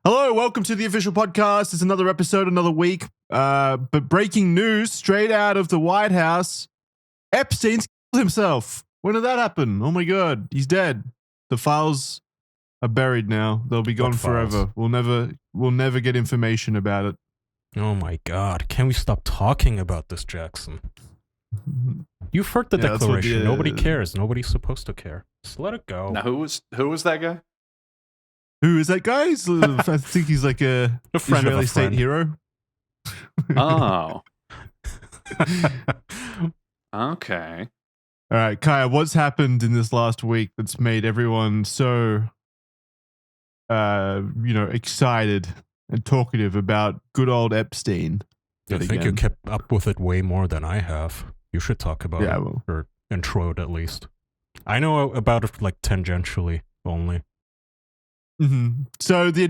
Hello, welcome to the official podcast. It's another episode, another week. But breaking news straight out of the White House: Epstein's killed himself. When did that happen? Oh my god, he's dead. The files are buried now. They'll be gone forever. We'll never get information about it. Oh my god, can we stop talking about this, Jackson? You've heard the declaration. Nobody cares. Nobody's supposed to care. Just let it go. Now, who was that guy? Who is that guy? I think he's like a friend Israeli of a state friend. hero. Oh. Okay. All right, Kaya, what's happened in this last week that's made everyone so, excited and talkative about good old Epstein? I think you kept up with it way more than I have. You should talk about it, or intro it at least. I know about it like tangentially only. Mm-hmm. So the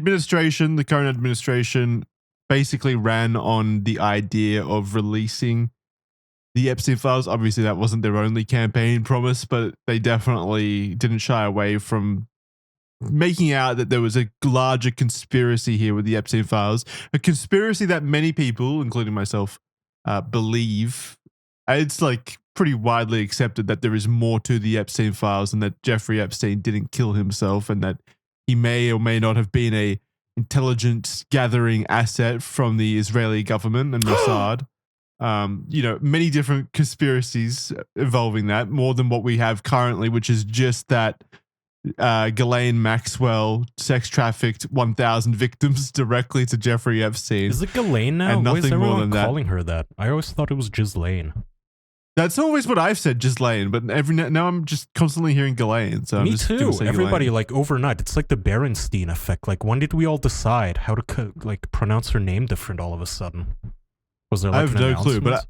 current administration, basically ran on the idea of releasing the Epstein files. Obviously, that wasn't their only campaign promise, but they definitely didn't shy away from making out that there was a larger conspiracy here with the Epstein files, a conspiracy that many people, including myself, believe. It's like pretty widely accepted that there is more to the Epstein files and that Jeffrey Epstein didn't kill himself and that he may or may not have been a intelligence gathering asset from the Israeli government and Mossad. Many different conspiracies involving that, more than what we have currently, which is just that Ghislaine Maxwell sex trafficked 1,000 victims directly to Jeffrey Epstein. Is it Ghislaine now? And Why is nothing more everyone than calling her that? I always thought it was Ghislaine. That's always what I've said, Ghislaine, but now I'm just constantly hearing Ghislaine. So Me I'm just too. say Everybody, Ghislaine. like, overnight. It's like the Berenstein effect. Like, when did we all decide how to pronounce her name different all of a sudden? Was there like I have no clue, but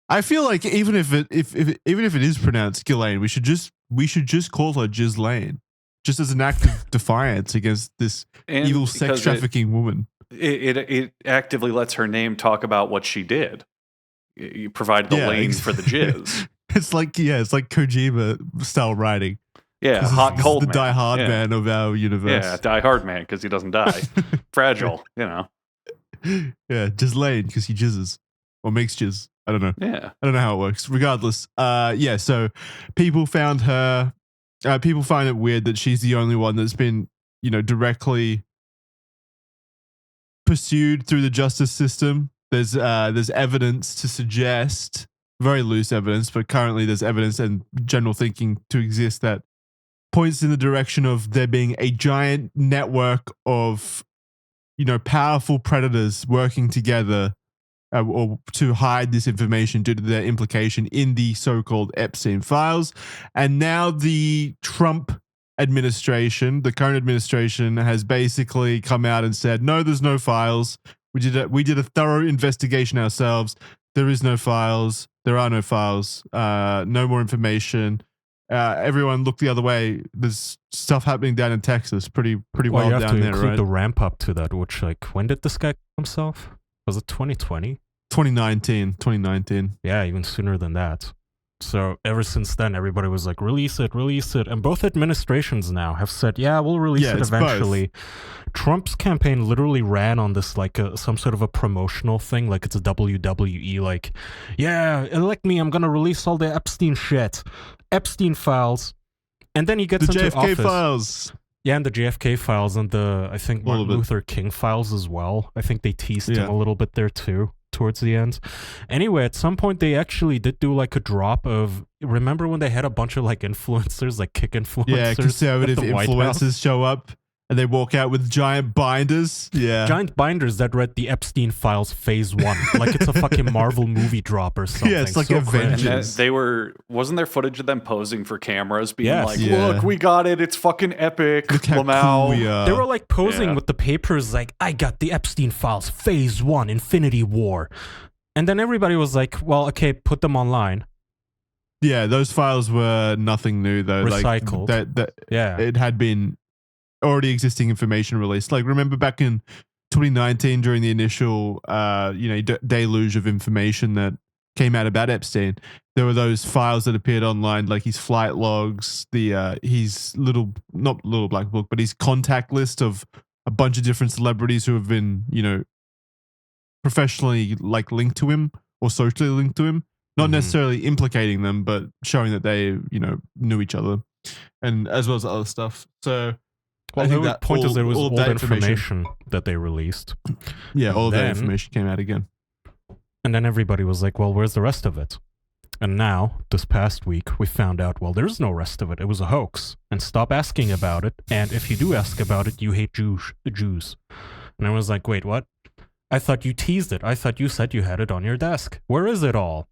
I feel like even if it is pronounced Ghislaine, we should just call her Ghislaine, just as an act of defiance against this evil sex trafficking woman. It actively lets her name talk about what she did. You provide the lane for the jizz. It's like Kojima style writing. Yeah, hot cold the man. Die Hard man of our universe. Yeah, Die Hard man because he doesn't die. Fragile, Yeah, Ghislaine because he jizzes or makes jizz. I don't know. Yeah, I don't know how it works. Regardless, so people found her. People find it weird that she's the only one that's been, directly pursued through the justice system. There's evidence to suggest, very loose evidence, but currently there's evidence and general thinking to exist that points in the direction of there being a giant network of, powerful predators working together or to hide this information due to their implication in the so-called Epstein files. And now the Trump administration, the current administration, has basically come out and said, no, there's no files. We did a thorough investigation ourselves. There is no files. There are no files. No more information. Everyone look the other way. There's stuff happening down in Texas. Pretty wild down there, right? You have to include the ramp up to that, which, when did this guy kill himself? Was it 2020? 2019. Yeah, even sooner than that. So ever since then, everybody was like, release it. And both administrations now have said, yeah, we'll release it eventually. Both. Trump's campaign literally ran on this some sort of a promotional thing, like it's a WWE, like, yeah, elect me, I'm going to release all the Epstein shit. Epstein files. And then he gets into JFK office. files. Yeah, and the JFK files and I think Martin Luther King files as well. I think they teased him a little bit there too, towards the end. Anyway, at some point they actually did do a drop of, remember when they had a bunch of influencers, kick influencers? Yeah, conservative influencers show up and they walk out with giant binders. Yeah. Giant binders that read the Epstein files phase 1. Like it's a fucking Marvel movie drop or something. Yeah, it's like Avengers. Wasn't there footage of them posing for cameras being look, we got it. It's fucking epic. Look how cool we are. They were posing with the papers I got the Epstein files phase 1 Infinity War. And then everybody was like, well, okay, put them online. Yeah, those files were nothing new though. Recycled. It had been already existing information released. Remember back in 2019 during the initial deluge of information that came out about Epstein, there were those files that appeared online, like his flight logs, his not little black book, but his contact list of a bunch of different celebrities who have been, professionally like linked to him or socially linked to him. Not necessarily implicating them, but showing that they, knew each other, and as well as other stuff. So, well, I think the that point is there was all the information that they released. Yeah, all that information came out again. And then everybody was like, well, where's the rest of it? And now, this past week, we found out, well, there's no rest of it. It was a hoax. And stop asking about it. And if you do ask about it, you hate Jews. And I was like, wait, what? I thought you teased it. I thought you said you had it on your desk. Where is it all?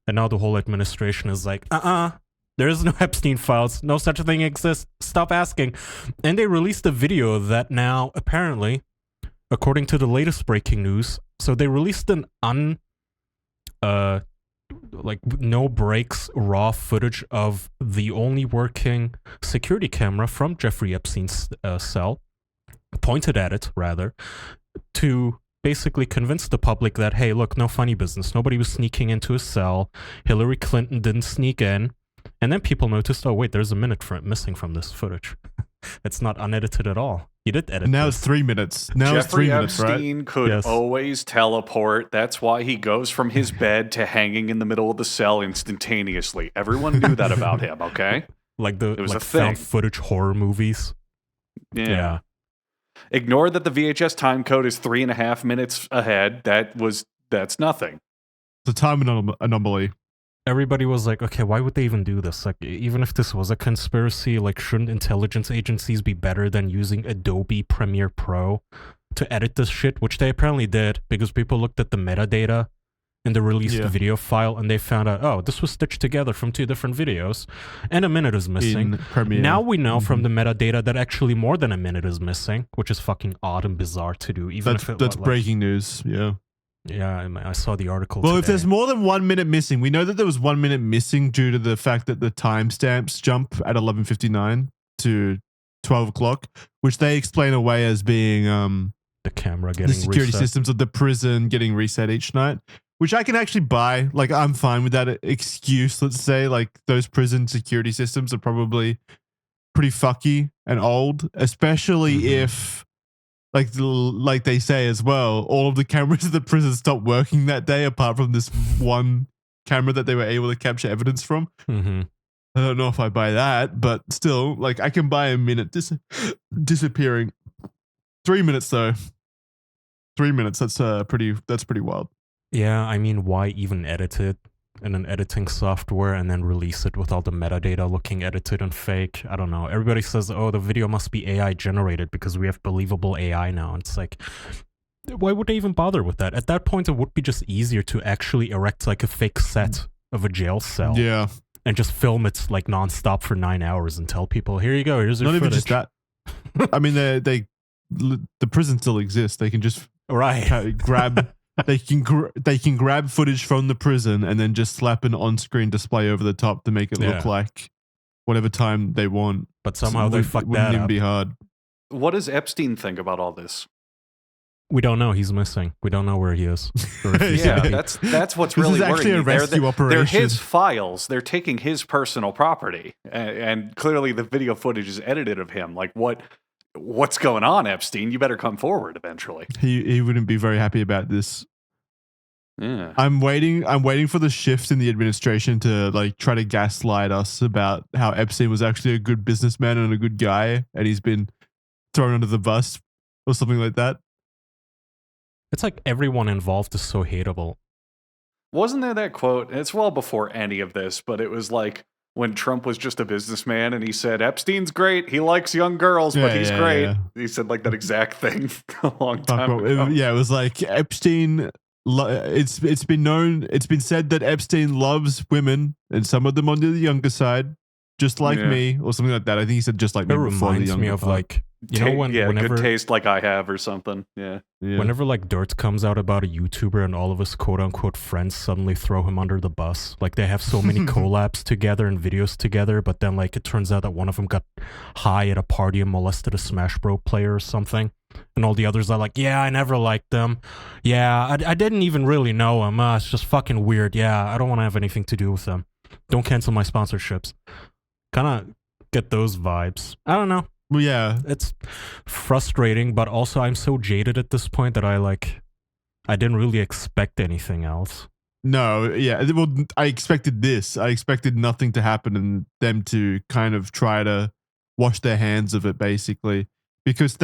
And now the whole administration is like, there is no Epstein files. No such a thing exists. Stop asking. And they released a video that now, apparently, according to the latest breaking news, so they released an no breaks raw footage of the only working security camera from Jeffrey Epstein's cell, pointed at it, rather, to basically convince the public that, hey, look, no funny business. Nobody was sneaking into his cell. Hillary Clinton didn't sneak in. And then people noticed, oh, wait, there's a minute missing from this footage. It's not unedited at all. You did edit Now this. It's 3 minutes. Now Jeffrey it's 3 minutes, Epstein right? could always teleport. That's why he goes from his bed to hanging in the middle of the cell instantaneously. Everyone knew that about him, okay? Like it was a found thing. Footage horror movies. Yeah. Ignore that the VHS time code is 3.5 minutes ahead. That's nothing. The time anomaly. Everybody was like, okay, why would they even do this? Like, even if this was a conspiracy, like, shouldn't intelligence agencies be better than using Adobe Premiere Pro to edit this shit? Which they apparently did, because people looked at the metadata in the released video file, and they found out, oh, this was stitched together from 2 different videos, and a minute is missing. Now we know from the metadata that actually more than a minute is missing, which is fucking odd and bizarre to do. That's breaking news, yeah. Yeah, I saw the article Well, today. if there's more than 1 minute missing, we know that there was 1 minute missing due to the fact that the timestamps jump at 11:59 to 12 o'clock, which they explain away as being the camera getting the security reset. systems of the prison getting reset each night, which I can actually buy. Like, I'm fine with that excuse, let's say. Like, those prison security systems are probably pretty fucky and old, especially if... Like they say as well, all of the cameras at the prison stopped working that day, apart from this one camera that they were able to capture evidence from. I don't know if I buy that, but still, like, I can buy a minute disappearing. 3 minutes though. 3 minutes. That's pretty wild. Yeah, I mean, why even edit it in an editing software and then release it with all the metadata looking edited and fake? I don't know. Everybody says, oh, the video must be AI generated because we have believable AI now. It's like, why would they even bother with that? At that point, it would be just easier to actually erect like a fake set of a jail cell. Yeah. And just film it like nonstop for 9 hours and tell people, here you go, here's your footage. Not even just that. I mean, the prison still exists. They can just grab... They can grab footage from the prison and then just slap an on-screen display over the top to make it look like whatever time they want. But somehow they fucked that wouldn't even up. be hard. What does Epstein think about all this? We don't know. He's missing. We don't know where he is. That's what's really worrying. Actually a rescue operation. They're his files. They're taking his personal property, and clearly the video footage is edited of him. Like, what's going on, Epstein? You better come forward eventually. He wouldn't be very happy about this. Yeah. I'm waiting for the shift in the administration to like try to gaslight us about how Epstein was actually a good businessman and a good guy, and he's been thrown under the bus or something like that. It's like everyone involved is so hateable. Wasn't there that quote? It's well before any of this, but it was like when Trump was just a businessman and he said, Epstein's great. He likes young girls, but he's great. Yeah. He said like that exact thing a long time ago. It was like Epstein... It's been said that Epstein loves women, and some of them on the younger side, just like me, or something like that. I think he said just like me. It before reminds the me of part. like, you know, whenever good taste like I have or something. Yeah. Whenever like dirt comes out about a YouTuber and all of his quote unquote friends suddenly throw him under the bus. Like they have so many collabs together and videos together, but then like it turns out that one of them got high at a party and molested a Smash Bros player or something. And all the others are like, yeah, I never liked them. Yeah, I didn't even really know him. It's just fucking weird. Yeah, I don't want to have anything to do with them. Don't cancel my sponsorships. Kind of get those vibes. I don't know. Well, yeah. It's frustrating, but also I'm so jaded at this point that I didn't really expect anything else. No, yeah. Well, I expected this. I expected nothing to happen and them to kind of try to wash their hands of it, basically, because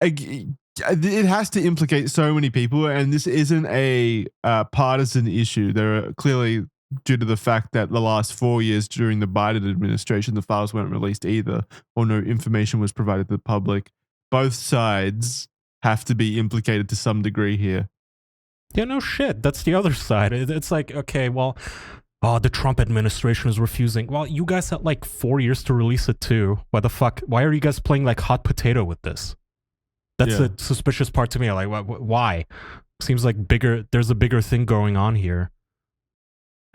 it has to implicate so many people, and this isn't a partisan issue. There are clearly, due to the fact that the last 4 years during the Biden administration, the files weren't released either, or no information was provided to the public. Both sides have to be implicated to some degree here. Yeah, no shit. That's the other side. It's like, okay, well, the Trump administration is refusing. Well, you guys had like 4 years to release it too. Why the fuck? Why are you guys playing like hot potato with this? That's the suspicious part to me. Like, why? Seems like there's a bigger thing going on here.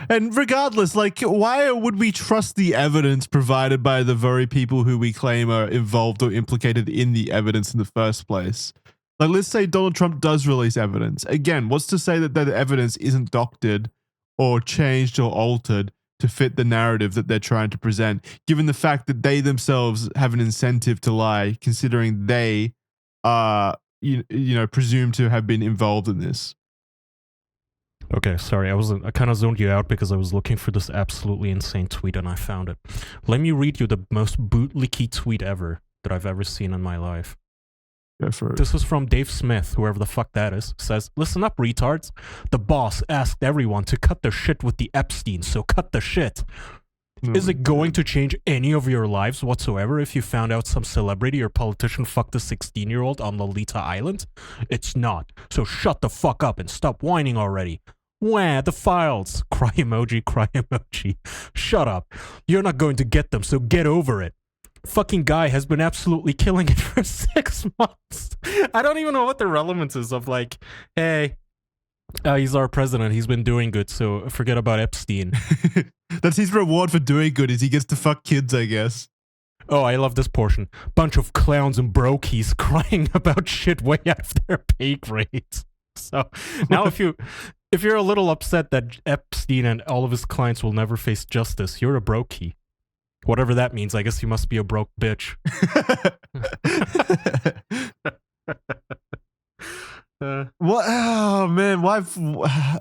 And regardless, like, why would we trust the evidence provided by the very people who we claim are involved or implicated in the evidence in the first place? Like, let's say Donald Trump does release evidence. Again, what's to say that that evidence isn't doctored or changed or altered to fit the narrative that they're trying to present, given the fact that they themselves have an incentive to lie, considering they are, you know, presumed to have been involved in this? Okay, sorry, I kind of zoned you out because I was looking for this absolutely insane tweet and I found it. Let me read you the most bootlicky tweet ever that I've ever seen in my life. This is from Dave Smith, whoever the fuck that is. Says, listen up, retards. The boss asked everyone to cut their shit with the Epstein, so cut the shit. Is it going to change any of your lives whatsoever if you found out some celebrity or politician fucked a 16-year-old on Lolita Island? It's not. So shut the fuck up and stop whining already. Wah, the files. Cry emoji, cry emoji. Shut up. You're not going to get them, so get over it. Fucking guy has been absolutely killing it for 6 months. I don't even know what the relevance is of like, hey, he's our president. He's been doing good, so forget about Epstein. That's his reward for doing good, is he gets to fuck kids, I guess. Oh, I love this portion. Bunch of clowns and brokies crying about shit way out of their pay grades. So now if you're a little upset that Epstein and all of his clients will never face justice, you're a brokey. Whatever that means, I guess you must be a broke bitch. What? Oh man, why?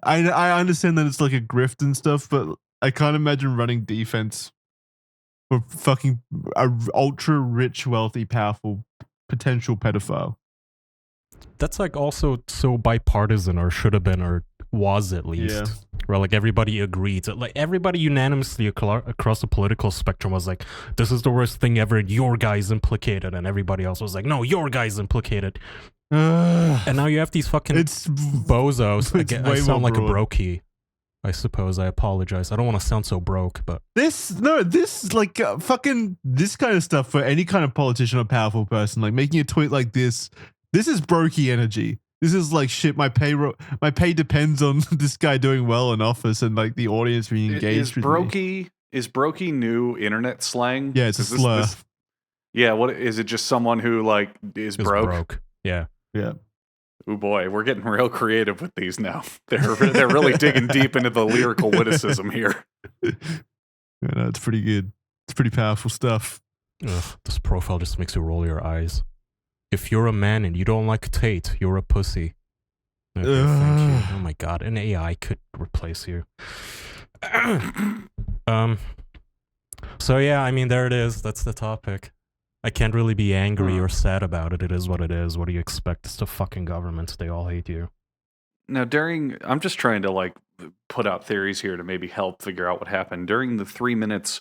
I understand that it's like a grift and stuff, but I can't imagine running defense for fucking a ultra rich, wealthy, powerful potential pedophile. That's like also so bipartisan, or should have been, or was at least. Yeah. Where like everybody agreed. Like everybody unanimously across the political spectrum was like, this is the worst thing ever, your guy's implicated. And everybody else was like, no, your guy's implicated. And now you have these fucking bozos. I sound like a brokey, I suppose. I apologize. I don't want to sound so broke, but this like fucking this kind of stuff for any kind of politician or powerful person, like making a tweet like this is brokey energy. This is like, shit, my pay depends on this guy doing well in office and like the audience being engaged with me. Is brokey new internet slang? Yeah, it's a slur. Yeah, what is it? Just someone who like is broke? Yeah. Yeah. Oh boy, we're getting real creative with these now. They're really digging deep into the lyrical witticism here. Yeah, no, it's pretty good. It's pretty powerful stuff. Ugh, this profile just makes you roll your eyes. If you're a man and you don't like Tate, you're a pussy. Okay, thank you. Oh my god, an AI could replace you. So yeah, I mean, there it is. That's the topic. I can't really be angry or sad about it. It is what it is. What do you expect? It's the fucking government. They all hate you. Now, I'm just trying to like put out theories here to maybe help figure out what happened. During the 3 minutes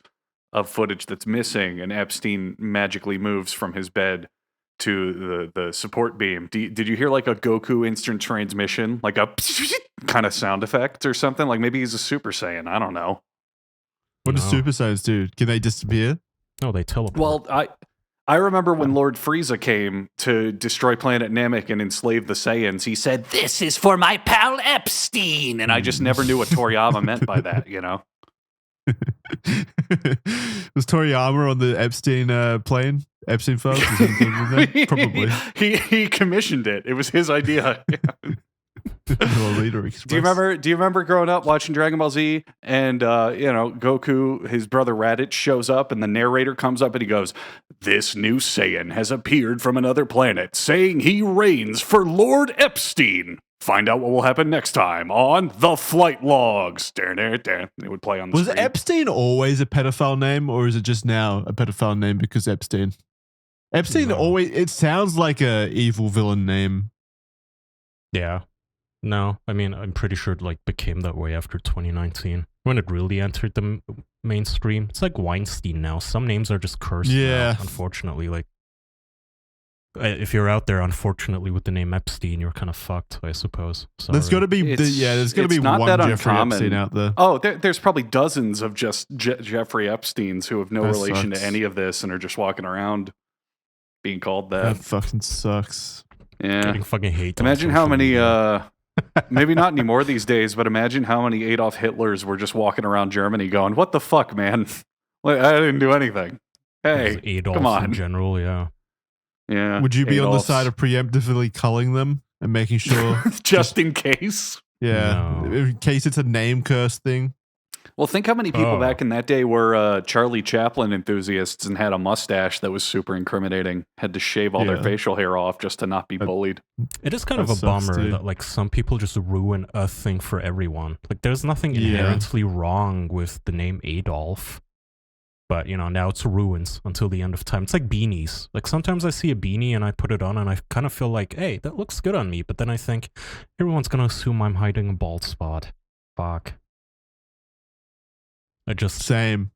of footage that's missing and Epstein magically moves from his bed to the support beam, did you hear like a Goku instant transmission, like a kind of sound effect or something? Like maybe he's a Super Saiyan. I don't know. What do Super Saiyans do? Can they disappear? No, they teleport. Well, I remember when Lord Frieza came to destroy planet Namek and enslave the Saiyans, he said, "This is for my pal Epstein." And I just never knew what Toriyama meant by that, you know? Was Toriyama on the Epstein plane? Epstein files? Probably. He commissioned it. It was his idea. Do you remember growing up watching Dragon Ball Z and Goku, his brother Raditz, shows up and the narrator comes up and he goes, "This new Saiyan has appeared from another planet, saying he reigns for Lord Epstein. Find out what will happen next time on The Flight Logs." It would play on the screen. Was Epstein always a pedophile name, or is it just now a pedophile name because Epstein? Epstein always, it sounds like a evil villain name. Yeah. No, I mean, I'm pretty sure it like became that way after 2019 when it really entered the mainstream. It's like Weinstein now. Some names are just cursed now, unfortunately. Like, if you're out there, unfortunately, with the name Epstein, you're kind of fucked, I suppose. Sorry. There's got to be, there's got to be one Jeffrey Epstein out there. Oh, there's probably dozens of just Jeffrey Epsteins who have no relation to any of this and are just walking around being called that. That fucking sucks. Yeah. Getting fucking hate. Imagine how many, maybe not anymore these days, but imagine how many Adolf Hitlers were just walking around Germany going, "What the fuck, man? Like, I didn't do anything. Hey, Adolf come on." In general, yeah. Yeah. Would you be on the side of preemptively culling them and making sure? just in case? Yeah. No. In case it's a name curse thing. Well, think how many people back in that day were Charlie Chaplin enthusiasts and had a mustache that was super incriminating. Had to shave all their facial hair off just to not be bullied. It is kind of a bummer that like some people just ruin a thing for everyone. Like there's nothing inherently wrong with the name Adolf. But, now it's ruins until the end of time. It's like beanies. Like, sometimes I see a beanie and I put it on and I kind of feel like, hey, that looks good on me. But then I think, everyone's going to assume I'm hiding a bald spot. Fuck. Same.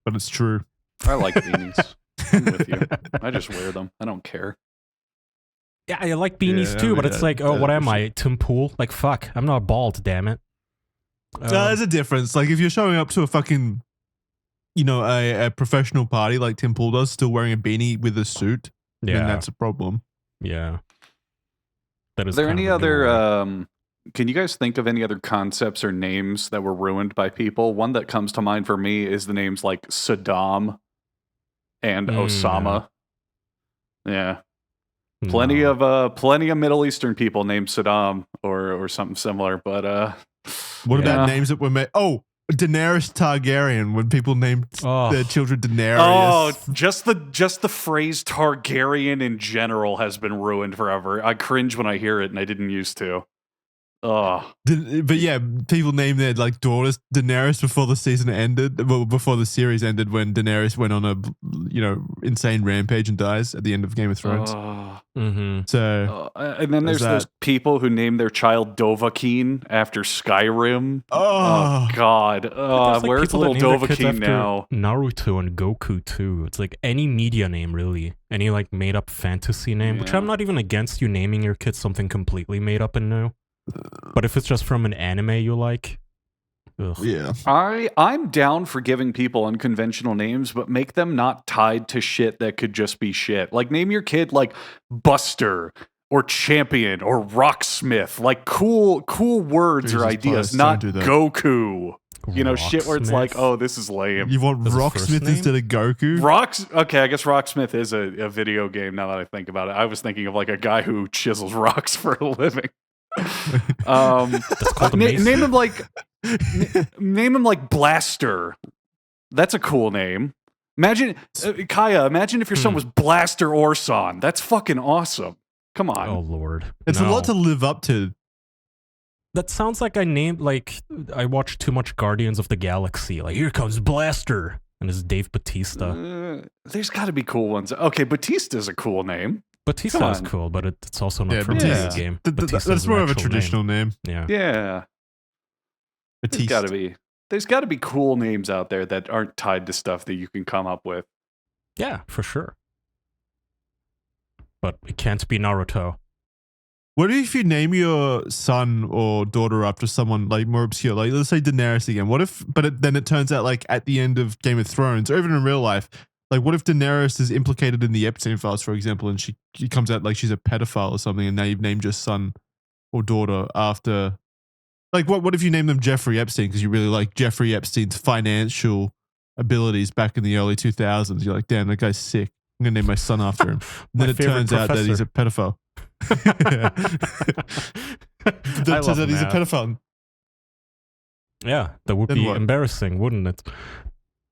But it's true. I like beanies. I'm with you. I just wear them. I don't care. Yeah, I like beanies too, but it's like, what am I? Tim Pool? Like, fuck. I'm not bald, damn it. There's a difference. Like, if you're showing up to a fucking... a professional party like Tim Pool does, still wearing a beanie with a suit, then that's a problem. Yeah. That is. Are there any other, can you guys think of any other concepts or names that were ruined by people? One that comes to mind for me is the names like Saddam and Osama. Yeah. Plenty of Middle Eastern people named Saddam or something similar, but what about names that were made? Oh, Daenerys Targaryen, when people named their children Daenerys. Oh, just the phrase Targaryen in general has been ruined forever. I cringe when I hear it, and I didn't used to. Oh. But yeah, people named their daughters Daenerys before the season ended, well, before the series ended, when Daenerys went on a insane rampage and dies at the end of Game of Thrones. So, and then there's those people who name their child Dovahkiin after Skyrim. Oh God, where's little Dovahkiin now? Naruto and Goku too. It's like any media name really, any made up fantasy name. Which I'm not even against you naming your kid something completely made up and new. But if it's just from an anime you like, yeah. I'm down for giving people unconventional names, but make them not tied to shit that could just be shit. Like name your kid like Buster or Champion or Rocksmith. Like cool words or ideas, not Goku. Shit where it's like, oh, this is lame. You want Rocksmith instead of Goku? Okay, I guess Rocksmith is a video game now that I think about it. I was thinking of like a guy who chisels rocks for a living. Name him like Blaster. That's a cool name. Imagine Kaya. Imagine if your son was Blaster Orson. That's fucking awesome. Come on. Oh Lord, it's a lot to live up to. That sounds like I watched too much Guardians of the Galaxy. Like here comes Blaster, and it's Dave Bautista. There's got to be cool ones. Okay, Batista's a cool name. Batista is cool, but it's also not from a video game. That's more of a traditional name. Yeah. There's got to be cool names out there that aren't tied to stuff that you can come up with. Yeah, for sure. But it can't be Naruto. What if you name your son or daughter after someone more obscure? Like let's say Daenerys again. What if? Then it turns out at the end of Game of Thrones, or even in real life. What if Daenerys is implicated in the Epstein files, for example, and she comes out like she's a pedophile or something, and now you've named your son or daughter after... what if you name them Jeffrey Epstein because you really like Jeffrey Epstein's financial abilities back in the early 2000s? You're like, damn, that guy's sick. I'm going to name my son after him. Then it turns out that he's a pedophile. That says that he's a pedophile. Yeah, that would be embarrassing, wouldn't it?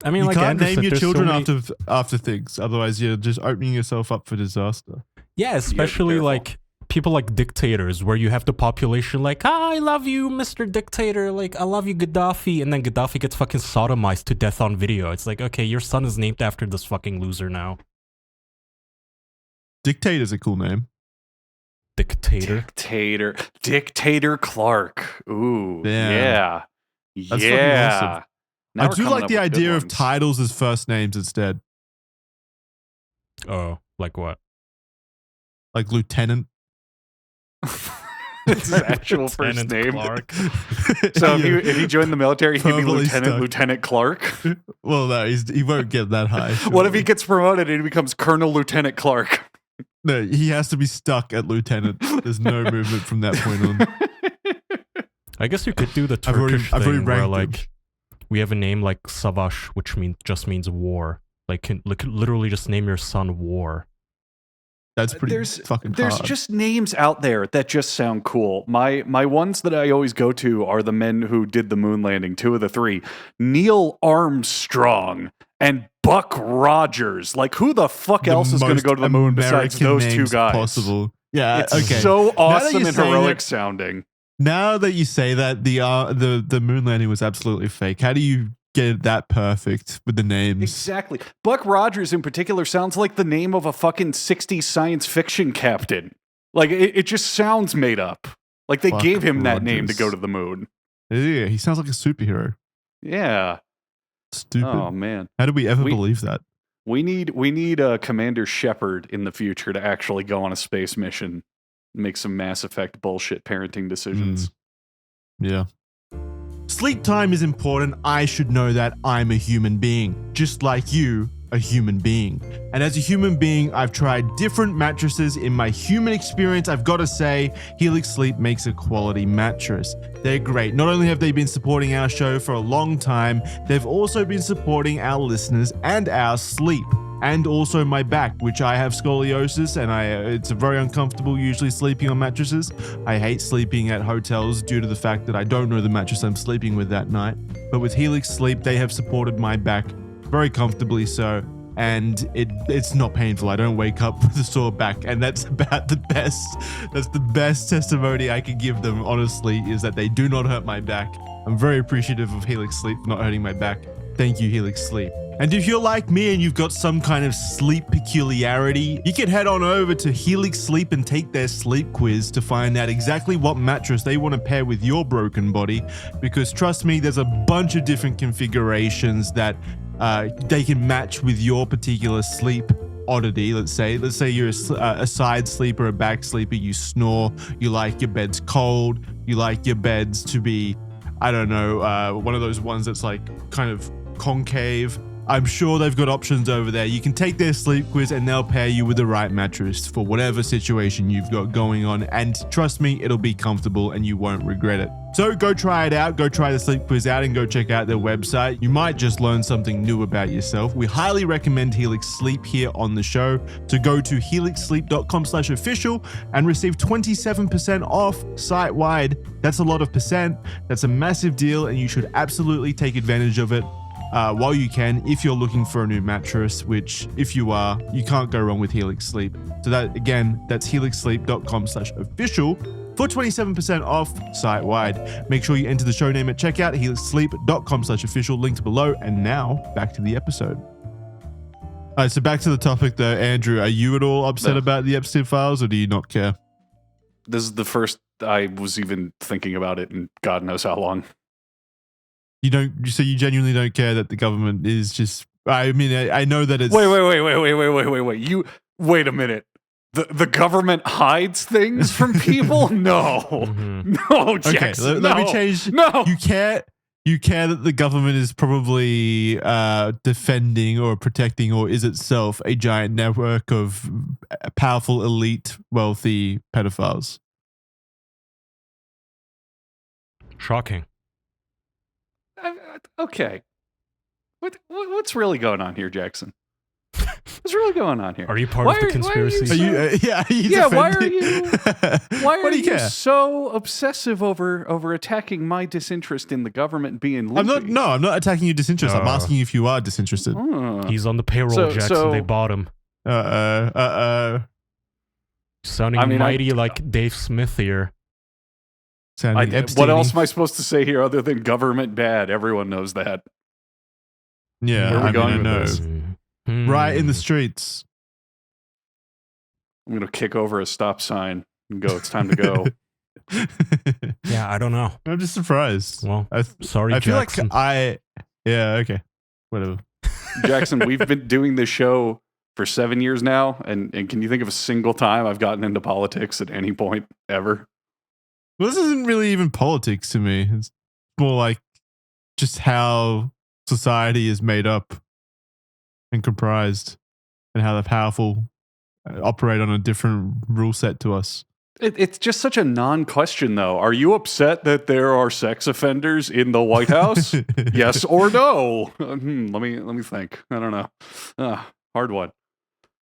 I mean, you like can't name your children so after things, otherwise you're just opening yourself up for disaster. Yeah, especially like people like dictators, where you have the population like, I love you, Mr. Dictator, like, I love you, Gaddafi, and then Gaddafi gets fucking sodomized to death on video. It's like, okay, your son is named after this fucking loser now. Dictator's a cool name. Dictator Clarke. Ooh, yeah. That's fucking awesome. I do like the idea of titles as first names instead. Oh, like what? Like Lieutenant. It's his actual first name. Clarke. So if he joined the military, he'd be Lieutenant Clarke. Well, no, he won't get that high. Surely. What if he gets promoted and he becomes Colonel Lieutenant Clarke? No, he has to be stuck at Lieutenant. There's no movement from that point on. I guess you could do the Turkish thing where like we have a name like Savaş, which just means war. Like, literally just name your son War. That's pretty fucking hard. There's just names out there that just sound cool. My ones that I always go to are the men who did the moon landing, 2 of the 3. Neil Armstrong and Buck Rogers. Like, who the fuck else is going to go to the moon besides those 2 guys? Possible. Yeah, it's so awesome and heroic sounding. Now that you say that, the moon landing was absolutely fake. How do you get it that perfect with the names? Exactly. Buck Rogers in particular sounds like the name of a fucking 60s science fiction captain. Like, it just sounds made up. Like, they gave him that name to go to the moon. Yeah, he sounds like a superhero. Yeah. Stupid. Oh, man. How did we ever believe that? We need a Commander Shepard in the future to actually go on a space mission, make some Mass Effect bullshit parenting decisions. Yeah. Sleep time is important. I should know that. I'm a human being, just like you, a human being. And as a human being, I've tried different mattresses. In my human experience, I've got to say, Helix Sleep makes a quality mattress. They're great. Not only have they been supporting our show for a long time, they've also been supporting our listeners and our sleep. And also my back, which I have scoliosis, and it's very uncomfortable usually sleeping on mattresses. I hate sleeping at hotels due to the fact that I don't know the mattress I'm sleeping with that night. But with Helix Sleep, they have supported my back very comfortably so, and it's not painful. I don't wake up with a sore back, and that's about the best. That's the best testimony I can give them, honestly, is that they do not hurt my back. I'm very appreciative of Helix Sleep for not hurting my back. Thank you, Helix Sleep. And if you're like me and you've got some kind of sleep peculiarity, you can head on over to Helix Sleep and take their sleep quiz to find out exactly what mattress they want to pair with your broken body. Because trust me, there's a bunch of different configurations that they can match with your particular sleep oddity. Let's say you're a side sleeper, a back sleeper, you snore, you like your beds cold, you like your beds to be, I don't know, one of those ones that's like kind of concave. I'm sure they've got options over there. You can take their sleep quiz and they'll pair you with the right mattress for whatever situation you've got going on. And trust me, it'll be comfortable and you won't regret it. So go try it out. Go try the sleep quiz out and go check out their website. You might just learn something new about yourself. We highly recommend Helix Sleep here on the show. So go to helixsleep.com/official and receive 27% off site-wide. That's a lot of percent. That's a massive deal and you should absolutely take advantage of it while you can, if you're looking for a new mattress, which if you are, you can't go wrong with Helix Sleep. So that, again, that's helixsleep.com/official for 27% off site-wide. Make sure you enter the show name at checkout, helixsleep.com/official, linked below. And now back to the episode. All right, so back to the topic though. Andrew, are you at all upset about the Epstein files, or do you not care? This is the first I was even thinking about it in God knows how long. So you genuinely don't care that the government is just, I mean, I know that it's... Wait. Wait a minute. The government hides things from people? No. No, Jackson. Okay, let me change. No. You care that the government is probably defending or protecting, or is itself a giant network of powerful, elite, wealthy pedophiles. Shocking. Okay. What's really going on here, Jackson? What's really going on here? Are you part of the conspiracy? Why are you so obsessive over attacking my disinterest in the government being loopy? I'm not attacking your disinterest. I'm asking you if you are disinterested. He's on the payroll, Jackson. They bought him. Sounding mighty like Dave Smith here. What else am I supposed to say here other than government bad? Everyone knows that. Yeah, where are we going with this? Right in the streets. I'm going to kick over a stop sign and go, it's time to go. Yeah, I don't know. I'm just surprised. Well, sorry, I feel Jackson. okay. Whatever. Jackson, we've been doing this show for 7 years now, and can you think of a single time I've gotten into politics at any point ever? Well, this isn't really even politics to me. It's more like just how society is made up and comprised, and how the powerful operate on a different rule set to us. It's just such a non-question, though. Are you upset that there are sex offenders in the White House? Yes or no? Let me think. I don't know. Hard one.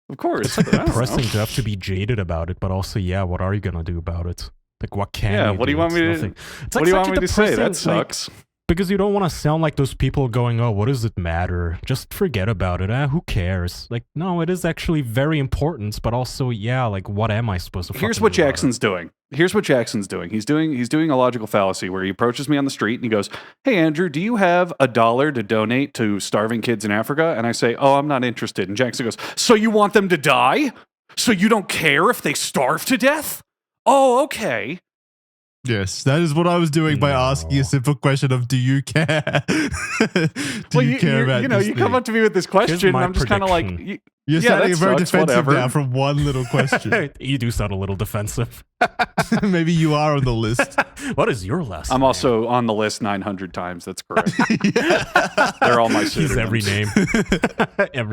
Of course. It's like depressing to have to be jaded about it, but also, what are you gonna do about it? Like, what can you what do you want me to? It's what do you want me to say? That sucks. Because you don't want to sound like those people going, oh, what does it matter? Just forget about it. Who cares? Like, no, it is actually very important, but also, like, what am I supposed to Here's what Jackson's doing. He's doing a logical fallacy where he approaches me on the street and he goes, hey, Andrew, do you have $1 to donate to starving kids in Africa? And I say, oh, I'm not interested. And Jackson goes, so you want them to die? So you don't care if they starve to death? Oh, okay. Yes, that is what I was doing by asking a simple question of, do you care? You care about this you come up to me with this question, and I'm just kind of like... You're sounding very defensive now from one little question. You do sound a little defensive. Maybe you are on the list. What is your last I'm name? also on the list 900 times. That's correct. They're all my pseudonyms. He's every name.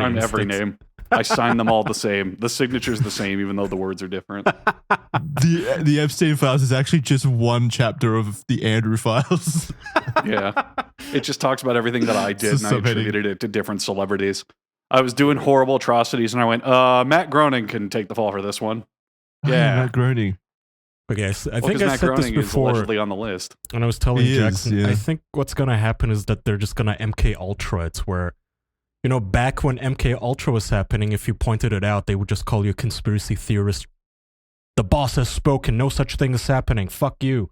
I'm every name. I sign them all the same. The signature's the same, even though the words are different. The Epstein Files is actually just one chapter of the Andrew Files. Yeah. It just talks about everything that I did, and I attributed it to different celebrities. I was doing horrible atrocities, and I went, Matt Groening can take the fall for this one. Yeah. Matt Groening. Okay, I think I Matt said Groening this before. Is allegedly on the list. And I was telling Jackson, I think what's going to happen is that they're just going to MK Ultra it, where, back when MK Ultra was happening, if you pointed it out, they would just call you a conspiracy theorist. The boss has spoken, no such thing is happening, fuck you.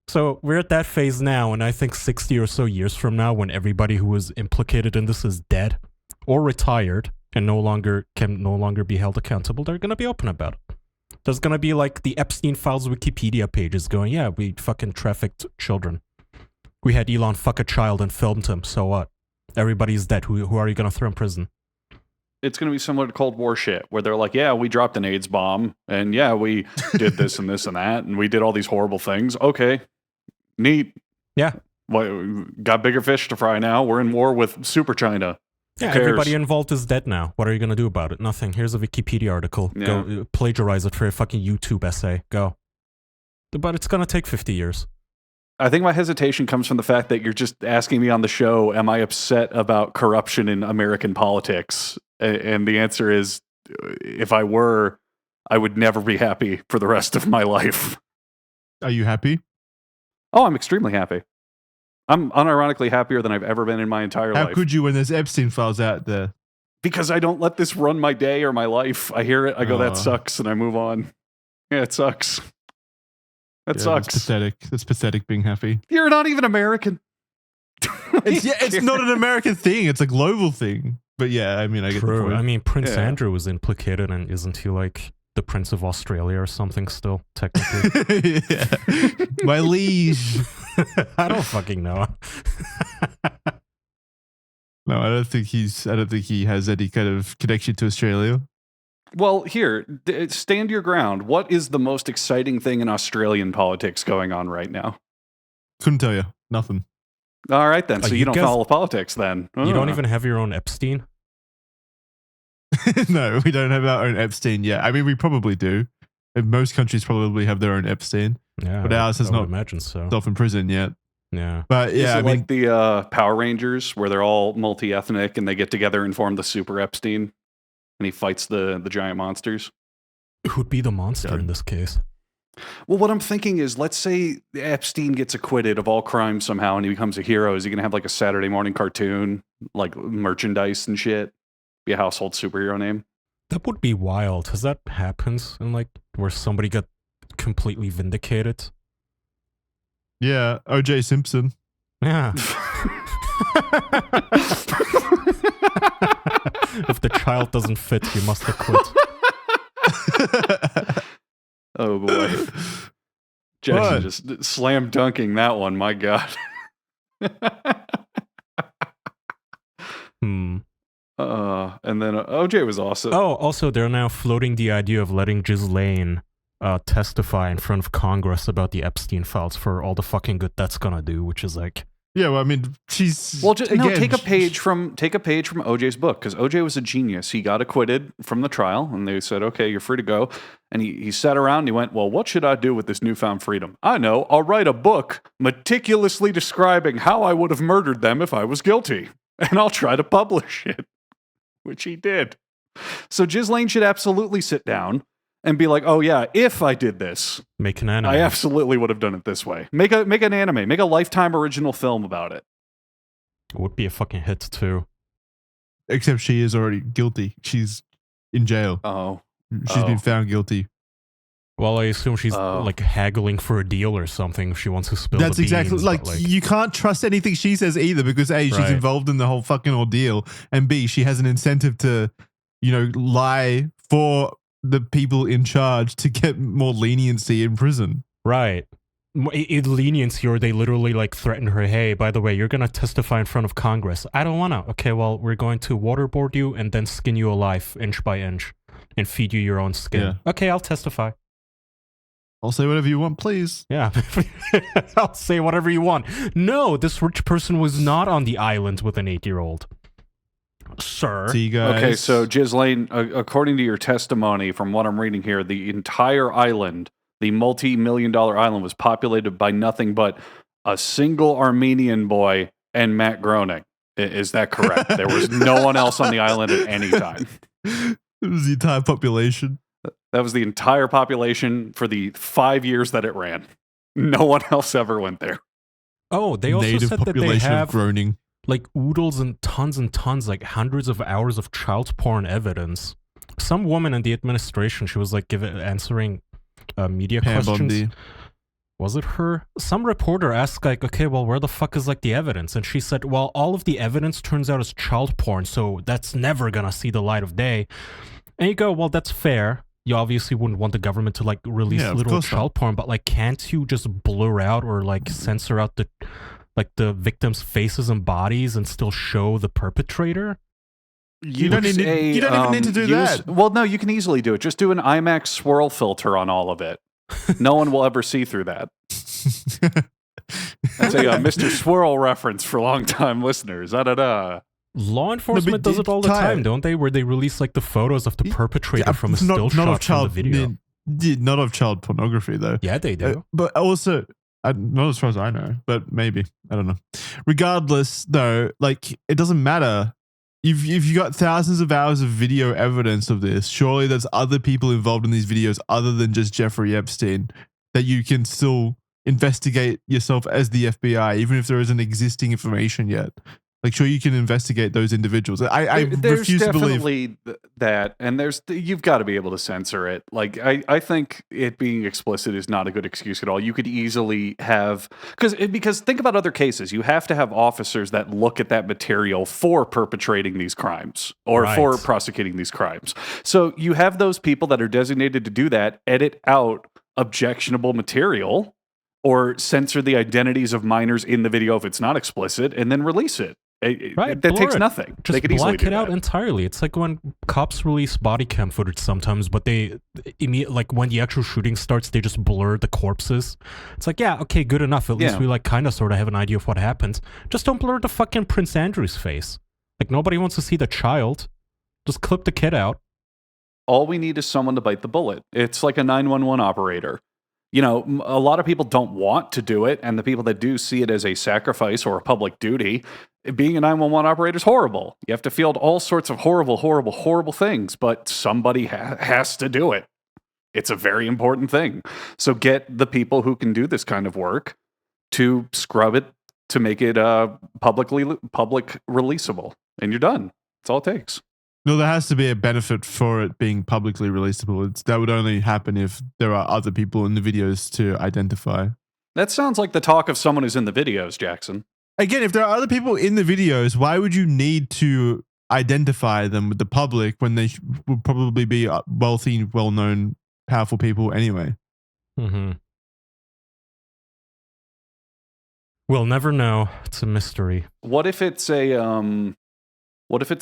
So we're at that phase now, and I think 60 or so years from now, when everybody who was implicated in this is dead or retired and can no longer be held accountable, they're going to be open about it. There's going to be like the Epstein Files Wikipedia pages going, yeah, we fucking trafficked children. We had Elon fuck a child and filmed him, so what? Everybody's dead. Who are you going to throw in prison? It's going to be similar to Cold War shit, where they're like, yeah, we dropped an AIDS bomb, and yeah, we did this and this and that, and we did all these horrible things. Okay, neat. Yeah. Well, got bigger fish to fry now. We're in war with Super China. Yeah, everybody involved is dead now. What are you going to do about it? Nothing. Here's a Wikipedia article. Yeah. Go plagiarize it for a fucking YouTube essay. Go. But it's going to take 50 years. I think my hesitation comes from the fact that you're just asking me on the show, am I upset about corruption in American politics? And the answer is, if I were, I would never be happy for the rest of my life. Are you happy? Oh, I'm extremely happy. I'm unironically happier than I've ever been in my entire life. How could you when there's Epstein Files out there? Because I don't let this run my day or my life. I hear it, I go, that sucks, and I move on. Yeah, it sucks. That sucks. That's pathetic. That's pathetic being happy. You're not even American. It's not an American thing. It's a global thing. But yeah, I mean, I get the point. I mean, Prince Andrew was implicated, and isn't he like the Prince of Australia or something still, technically? My liege. I don't fucking know. No, I don't think he has any kind of connection to Australia. Well, here, stand your ground. What is the most exciting thing in Australian politics going on right now? Couldn't tell you. Nothing. All right, then. So you don't follow politics, then. You don't even have your own Epstein? No, we don't have our own Epstein yet. I mean, we probably do. Most countries probably have their own Epstein. Yeah, but ours has not imagine so. Self in prison yet. Yeah. But yeah, I mean, like the Power Rangers, where they're all multi-ethnic and they get together and form the Super Epstein? and he fights the giant monsters. Who'd be the monster in this case? Well, what I'm thinking is, let's say Epstein gets acquitted of all crimes somehow and he becomes a hero. Is he going to have like a Saturday morning cartoon, like merchandise and shit? Be a household superhero name? That would be wild. Has that happens in like where somebody got completely vindicated? Yeah, O.J. Simpson. Yeah. If the child doesn't fit, you must acquit. Oh boy. Jackson just slam dunking that one, my God. And then OJ was awesome. Oh, also, they're now floating the idea of letting Ghislaine testify in front of Congress about the Epstein files for all the fucking good that's gonna do, which is like... Yeah, well, I mean, she's... Well, take a page from OJ's book, because OJ was a genius. He got acquitted from the trial, and they said, okay, you're free to go. And he sat around and he went, well, what should I do with this newfound freedom? I know, I'll write a book meticulously describing how I would have murdered them if I was guilty. And I'll try to publish it. Which he did. So Ghislaine should absolutely sit down and be like, oh yeah, if I did this, make an anime. I absolutely would have done it this way. Make an anime. Make a Lifetime original film about it. It would be a fucking hit too. Except she is already guilty. She's in jail. Oh. She's been found guilty. Well, I assume she's like haggling for a deal or something if she wants to spill the beans. That's exactly, like, you can't trust anything she says either, because A, she's involved in the whole fucking ordeal, and B, she has an incentive to, lie for the people in charge to get more leniency in prison. Right. Leniency, or they literally like threaten her, hey, by the way, you're going to testify in front of Congress. I don't want to. Okay, well, we're going to waterboard you and then skin you alive inch by inch and feed you your own skin. Yeah. Okay, I'll testify. I'll say whatever you want, please. Yeah, I'll say whatever you want. No, this rich person was not on the island with an 8-year-old. Sir. See you guys. Okay, so Ghislaine, according to your testimony, from what I'm reading here, the entire island, the multi-million-dollar island, was populated by nothing but a single Armenian boy and Matt Groening. Is that correct? There was no one else on the island at any time. It was the entire population. That was the entire population for the 5 years that it ran. No one else ever went there. Oh, they also Native said that they population have of groaning. Like oodles and tons, like hundreds of hours of child porn evidence. Some woman in the administration, she was like answering media Pam questions. Bundy. Was it her? Some reporter asked like, okay, well, where the fuck is like the evidence? And she said, well, all of the evidence turns out as child porn, so that's never gonna see the light of day. And you go, well, that's fair. You obviously wouldn't want the government to like release literal child porn, but like, can't you just blur out or like censor out the victims' faces and bodies and still show the perpetrator? You don't even need to do that. Well, no, you can easily do it. Just do an IMAX swirl filter on all of it. No one will ever see through that. That's a Mr. Swirl reference for long-time listeners. Law enforcement does it all the time, don't they? Where they release like the photos of the perpetrator from a still shot from the video. Not of child pornography, though. Yeah, they do. But also, not as far as I know, but maybe. I don't know. Regardless, though, like, it doesn't matter. If you got thousands of hours of video evidence of this, surely there's other people involved in these videos other than just Jeffrey Epstein that you can still investigate yourself as the FBI, even if there isn't existing information yet. Like, sure, you can investigate those individuals. I refuse to believe that, and you've got to be able to censor it. Like, I think it being explicit is not a good excuse at all. You could easily have because think about other cases. You have to have officers that look at that material for perpetrating these crimes or for prosecuting these crimes. So you have those people that are designated to do that, edit out objectionable material, or censor the identities of minors in the video if it's not explicit, and then release it. That takes nothing. Just they could easily black it out entirely. It's like when cops release body cam footage sometimes, but they like when the actual shooting starts, they just blur the corpses. It's like, yeah, okay, good enough. At least we like kind of sort of have an idea of what happens. Just don't blur the fucking Prince Andrew's face. Like, nobody wants to see the child. Just clip the kid out. All we need is someone to bite the bullet. It's like a 911 operator. You know, a lot of people don't want to do it, and the people that do see it as a sacrifice or a public duty. being a 911 operator is horrible. You have to field all sorts of horrible things, but somebody has to do it. It's a very important thing. So get the people who can do this kind of work to scrub it, to make it public releasable, and you're done. That's all it takes. No, there has to be a benefit for it being publicly releasable. That would only happen if there are other people in the videos to identify. That sounds like the talk of someone who's in the videos, Jackson. Again, if there are other people in the videos, why would you need to identify them with the public when they would probably be wealthy, well-known, powerful people anyway? Mm-hmm. We'll never know. It's a mystery. What if it's a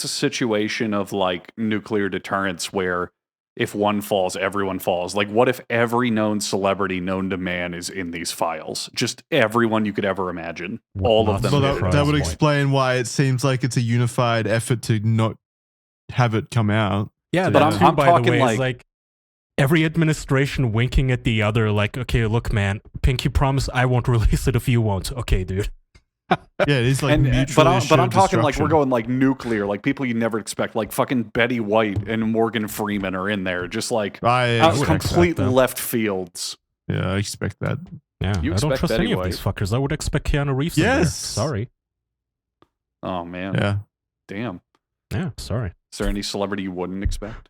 situation of like nuclear deterrence where if one falls, everyone falls? Like, what if every known celebrity known to man is in these files? Just everyone you could ever imagine. All of them. Well, that would explain why it seems like it's a unified effort to not have it come out. Yeah, but I'm talking like every administration winking at the other, like, okay, look, man, Pinky promise I won't release it if you won't. Okay, dude. Yeah, it's like but I'm talking like we're going like nuclear, like people you never expect, like fucking Betty White and Morgan Freeman are in there, just like out complete left fields. Yeah, I expect that. Yeah, I don't trust any of these fuckers. I would expect Keanu Reeves. Yes, sorry. Oh man. Yeah. Damn. Yeah, sorry. Is there any celebrity you wouldn't expect?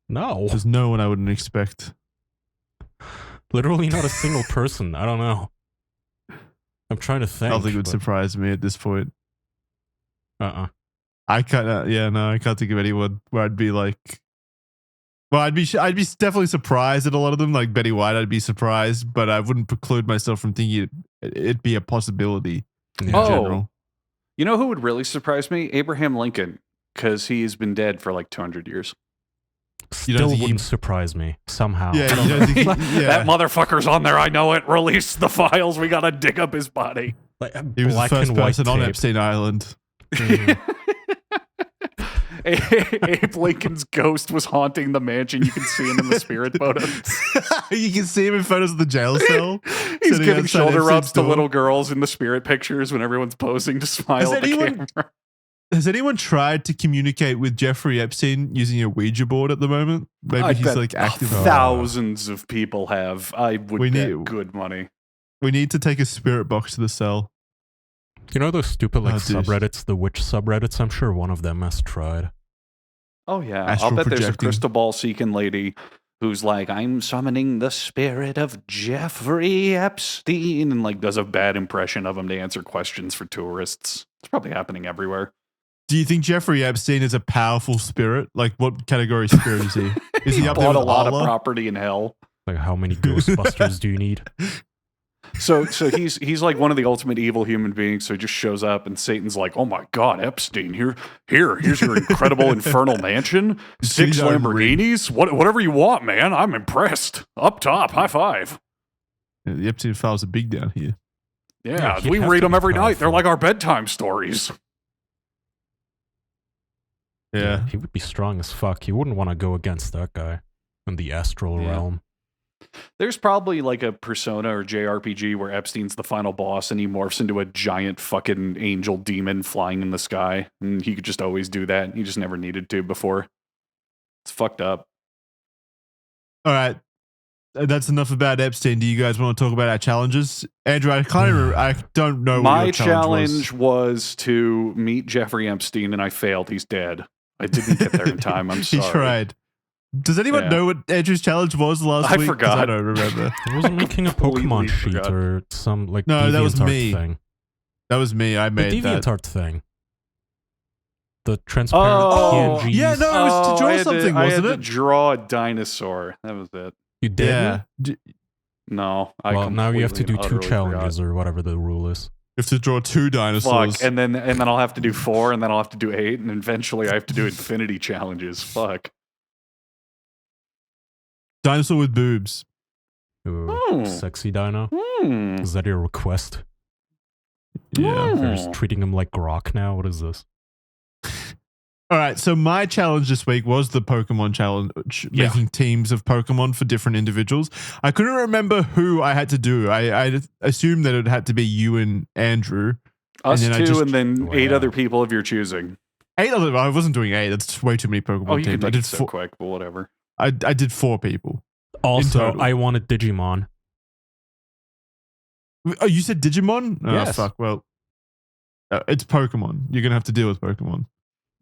No. There's no one I wouldn't expect. Literally not a single person. I don't know. I'm trying to think. I don't think it would surprise me at this point. I can't. I can't think of anyone where I'd be like. Well, I'd be definitely surprised at a lot of them. Like Betty White, I'd be surprised, but I wouldn't preclude myself from thinking it'd be a possibility in general. You know who would really surprise me? Abraham Lincoln, because he's been dead for like 200 years. Still wouldn't surprise me somehow. Yeah, that motherfucker's on there. I know it. Release the files. We gotta dig up his body. Like he was the first person on Epstein Island. Abe Lincoln's ghost was haunting the mansion. You can see him in the spirit photos. You can see him in photos of the jail cell. He's giving shoulder rubs to little girls in the spirit pictures when everyone's posing to smile at the camera. Has anyone tried to communicate with Jeffrey Epstein using a Ouija board at the moment? Maybe he's like active. Thousands of people have. I would bet good money. We need to take a spirit box to the cell. You know those stupid subreddits, the witch subreddits? I'm sure one of them has tried. Oh yeah, I'll bet there's a crystal ball seeking lady who's like, I'm summoning the spirit of Jeffrey Epstein, and like does a bad impression of him to answer questions for tourists. It's probably happening everywhere. Do you think Jeffrey Epstein is a powerful spirit? Like, what category spirit is he? Is he up there with a lot Allah? of property in hell? Like, how many Ghostbusters do you need? So he's like one of the ultimate evil human beings. So he just shows up, and Satan's like, "Oh my God, Epstein! Here's your incredible infernal mansion, 6 Lamborghinis, whatever you want, man. I'm impressed. Up top, high five." Yeah, the Epstein files are big down here. Yeah, we read them every night. They're like our bedtime stories. Yeah, he would be strong as fuck. You wouldn't want to go against that guy in the astral realm. There's probably like a Persona or JRPG where Epstein's the final boss and he morphs into a giant fucking angel demon flying in the sky. And he could just always do that. He just never needed to before. It's fucked up. All right. That's enough about Epstein. Do you guys want to talk about our challenges? Andrew, I don't know what your challenge was to meet Jeffrey Epstein, and I failed. He's dead. I didn't get there in time. I'm sorry. He tried. Does anyone know what Andrew's challenge was last week? I forgot. I don't remember. I wasn't making a Pokemon sheet or some like that was me. Thing. That was me. I made the that. DeviantArt thing. The transparent PNGs. Yeah, no, it was to draw something, wasn't it? I had to draw a dinosaur. That was it. You did? Yeah. No. Well, now you have to do 2 challenges or whatever the rule is. You have to draw 2 dinosaurs. Fuck, and then I'll have to do 4, and then I'll have to do 8, and eventually I have to do infinity challenges. Fuck. Dinosaur with boobs. Ooh, sexy dino. Is that your request? Yeah. You're just treating him like Grok now? What is this? All right, so my challenge this week was the Pokemon challenge, making teams of Pokemon for different individuals. I couldn't remember who I had to do. I assumed that it had to be you and Andrew. Us two, and then 8 other people of your choosing. 8 other. I wasn't doing 8. That's way too many Pokemon teams. I did so quick, but whatever. I did 4 people. Also, I wanted Digimon. Oh, you said Digimon? Yes. Oh, fuck. Well, it's Pokemon. You're gonna have to deal with Pokemon.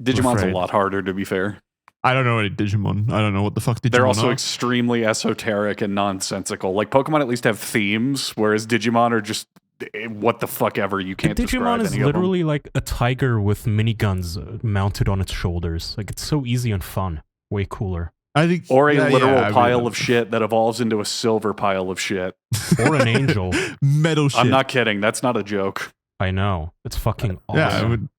Digimon's a lot harder, to be fair. I don't know any Digimon. I don't know what the fuck Digimon They're also are. extremely esoteric and nonsensical. Like, Pokemon at least have themes, whereas Digimon are just what the fuck ever. You can't describe any of them. Digimon is literally like a tiger with miniguns mounted on its shoulders. Like, it's so easy and fun. Way cooler. I think, or a literal pile of shit that evolves into a silver pile of shit. Or an angel. Metal shit. I'm not kidding. That's not a joke. I know. It's fucking awesome. Yeah, I would.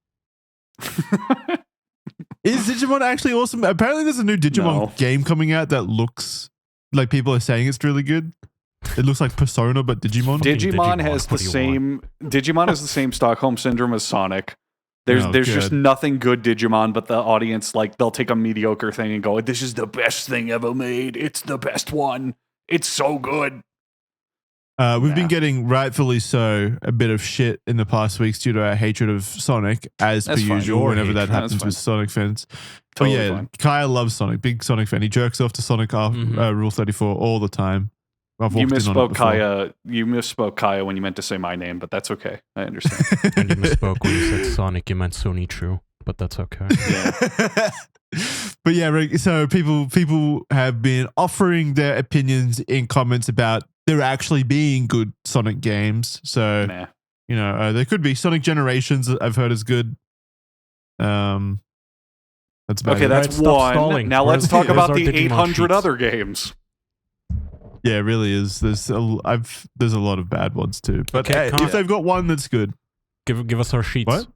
Is Digimon actually awesome? Apparently there's a new Digimon game coming out that looks like people are saying it's really good. It looks like Persona, but Digimon. Digimon has the same. Digimon has the same Stockholm syndrome as Sonic. There's just nothing good Digimon, but the audience, like, they'll take a mediocre thing and go, "This is the best thing ever made. It's the best one. It's so good." We've been getting, rightfully so, a bit of shit in the past weeks due to our hatred of Sonic, as per usual, whenever that happens with Sonic fans. Totally fine. Kaya loves Sonic, big Sonic fan. He jerks off to Sonic Rule 34 all the time. You misspoke, Kaya. You misspoke, Kaya, when you meant to say my name, but that's okay. I understand. And you misspoke when you said Sonic. You meant Sonichu, but that's okay. Yeah. But yeah, so people have been offering their opinions in comments about there actually being good Sonic games. So, there could be Sonic Generations. I've heard is good. That's about okay. it. That's one. Now let's talk about the 800 other games. Yeah, it really is. There's a lot of bad ones too. But if they've got one that's good, give us our sheets. What?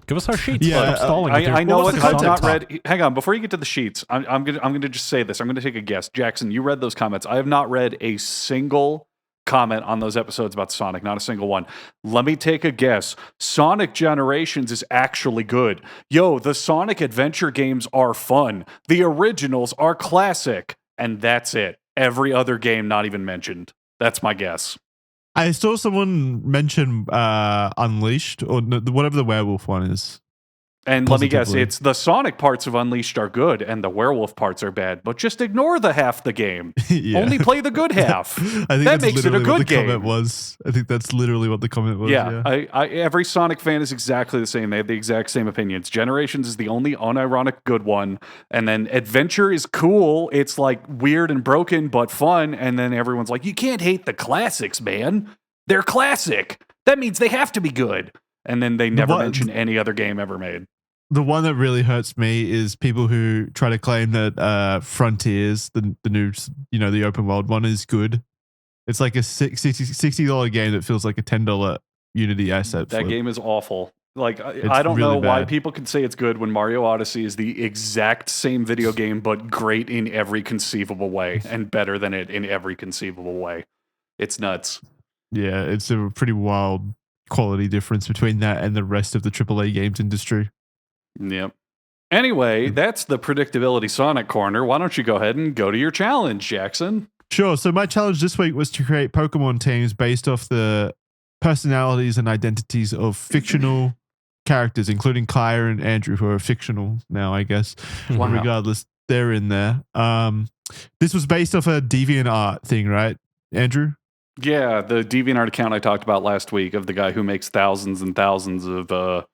Give us our sheets. Yeah, I know what I've not read. Hang on, before you get to the sheets, I'm gonna just say this. I'm gonna take a guess. Jackson, you read those comments. I have not read a single comment on those episodes about Sonic. Not a single one. Let me take a guess. Sonic Generations is actually good. Yo, the Sonic Adventure games are fun. The originals are classic, and that's it. Every other game not even mentioned. That's my guess. I saw someone mention Unleashed, or whatever the werewolf one is. And let me guess, it's the Sonic parts of Unleashed are good, and the werewolf parts are bad. But just ignore the half the game. Only play the good half. I think that makes it a good game. I think that's literally what the comment was. Yeah. Every Sonic fan is exactly the same. They have the exact same opinions. Generations is the only unironic good one, and then Adventure is cool. It's like weird and broken, but fun. And then everyone's like, "You can't hate the classics, man. They're classic. That means they have to be good." And then they never mention any other game ever made. The one that really hurts me is people who try to claim that Frontiers, the new, the open world one, is good. It's like a $60 game that feels like a $10 Unity asset. That game is awful. Like, I don't know why people can say it's good when Mario Odyssey is the exact same video game, but great in every conceivable way and better than it in every conceivable way. It's nuts. Yeah, it's a pretty wild quality difference between that and the rest of the AAA games industry. Yep. Anyway, that's the predictability Sonic corner. Why don't you go ahead and go to your challenge, Jackson? Sure. So my challenge this week was to create Pokemon teams based off the personalities and identities of fictional characters, including Kaya and Andrew, who are fictional now, I guess. Wow. Regardless, they're in there. This was based off a DeviantArt thing, right, Andrew? Yeah, the DeviantArt account I talked about last week of the guy who makes thousands and thousands of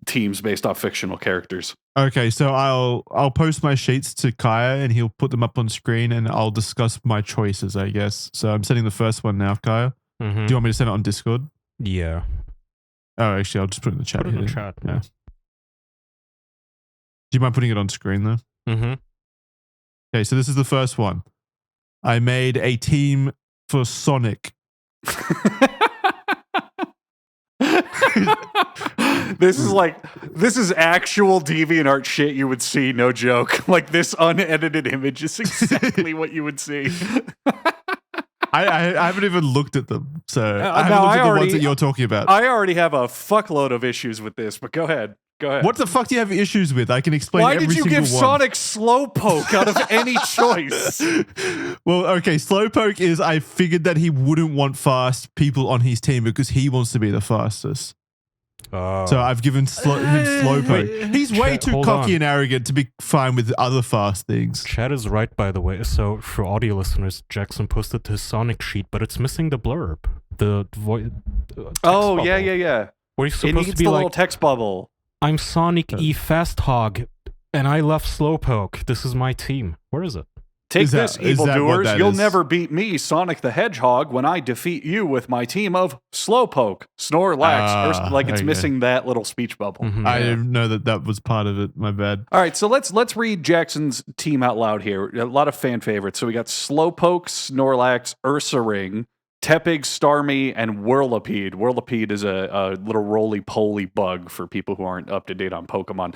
teams based off fictional characters. Okay, so I'll post my sheets to Kaya and he'll put them up on screen and I'll discuss my choices, I guess. So I'm sending the first one now, Kaya. Mm-hmm. Do you want me to send it on Discord? Yeah. Oh, actually, I'll just put it in the chat. Put it in the chat. Yeah. Do you mind putting it on screen though? Mm-hmm. Okay, so this is the first one. I made a team for Sonic. This is actual DeviantArt shit you would see, no joke. Like, this unedited image is exactly what you would see. I haven't even looked at them, so I haven't looked at the ones that you're talking about. I already have a fuckload of issues with this, but go ahead. Go ahead. What the fuck do you have issues with? I can explain every single one. Why did you give Sonic Slowpoke out of any choice? Well, okay, Slowpoke is I figured that he wouldn't want fast people on his team because he wants to be the fastest. So I've given him Slowpoke. He's way too cocky and arrogant to be fine with other fast things. Chad is right, by the way. So for audio listeners, Jackson posted his Sonic sheet, but it's missing the blurb. The voice. Oh, yeah. Where he's It supposed needs to be the like, little text bubble. I'm Sonic E Fast Hog, and I love Slowpoke. This is my team. Where is it? Take this, evildoers. You'll is? never beat me, Sonic the Hedgehog, when I defeat you with my team of Slowpoke, Snorlax. It's missing that little speech bubble. Mm-hmm. I didn't know that was part of it. My bad. All right, so let's read Jackson's team out loud here. A lot of fan favorites. So we got Slowpoke, Snorlax, Ursaring, Tepig, Starmie, and Whirlipede. Whirlipede is a little roly-poly bug for people who aren't up to date on Pokemon.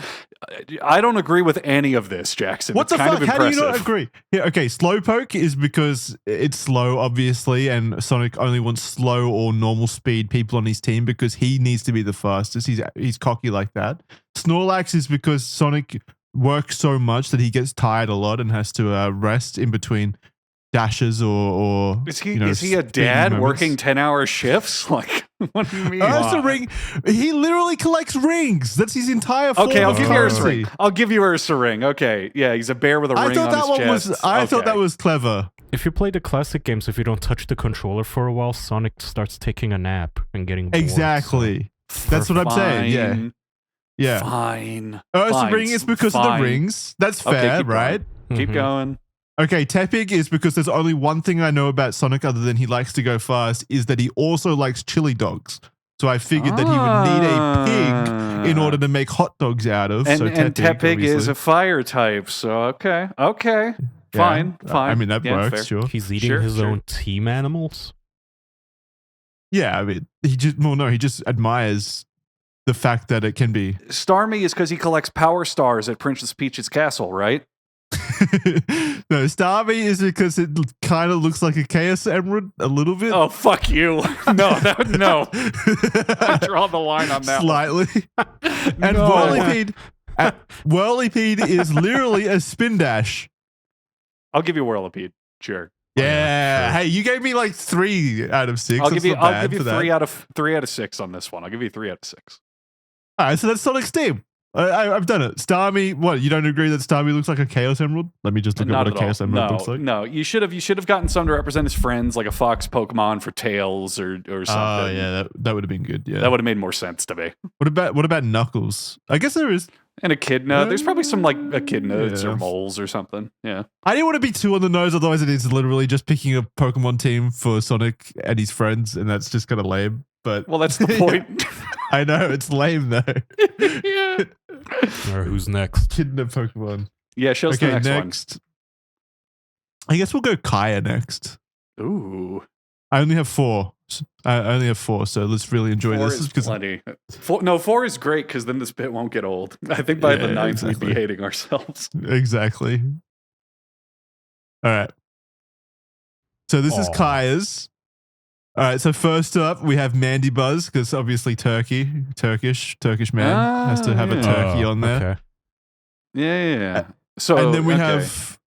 I don't agree with any of this, Jackson. What the kind fuck? of How do you impressive. not agree? Yeah, okay, Slowpoke is because it's slow, obviously, and Sonic only wants slow or normal speed people on his team because he needs to be the fastest. He's cocky like that. Snorlax is because Sonic works so much that he gets tired a lot and has to rest in between dashes or is he a dad working 10-hour shifts? Like, what do you mean? Ursaring, he literally collects rings. That's his entire form. Okay, I'll of give you currency. Ursaring. I'll give you Ursaring. Okay, yeah, he's a bear with a ring on his chest. I thought that was clever. If you play the classic games, if you don't touch the controller for a while, Sonic starts taking a nap and getting bored. Exactly. That's what I'm saying. Yeah. Fine. Ursaring is because of the rings. That's fair, right? Keep going. Okay, Tepig is because there's only one thing I know about Sonic other than he likes to go fast, is that he also likes chili dogs. So I figured that he would need a pig in order to make hot dogs out of. And Tepig is a fire type, so okay. Fine. I mean, that works, fair. sure. He's eating his own team animals? Yeah, I mean, he just admires the fact that it can be. Starmie is because he collects power stars at Princess Peach's castle, right? No, Starmie is because it kind of looks like a Chaos Emerald a little bit. Oh, fuck you. No. I draw the line on that slightly. And Whirlipede is literally a spin dash. I'll give you Whirlipede. Sure. Yeah. Hey, you gave me like 3 out of 6. I'll give you 3 out of 6 on this one. I'll give you 3 out of 6. All right, so that's Sonic's team. I've done it. Starmie, what? You don't agree that Starmie looks like a Chaos Emerald? Let me just look at what a Chaos Emerald looks like. No, you should have gotten some to represent his friends, like a fox Pokemon for Tails or something. Oh yeah, that would have been good. Yeah, that would have made more sense to me. What about Knuckles? I guess there is. And Echidna. There's probably some like echidnas or moles or something. Yeah. I didn't want to be too on the nose, otherwise it is literally just picking a Pokemon team for Sonic and his friends, and that's just kind of lame. But well, that's the point. I know, it's lame though. Yeah. Or who's next? Echidna Pokemon. Yeah, show us the next one. I guess we'll go Kaya next. Ooh. I only have 4. So let's really enjoy 4 this. Is plenty. 4 is great because then this bit won't get old. I think by the 9th we'd be hating ourselves. Exactly. All right. So this is Kaya's. All right. So first up, we have Mandy Buzz because obviously Turkish man has to have a turkey on there. Okay. Yeah. So and then we have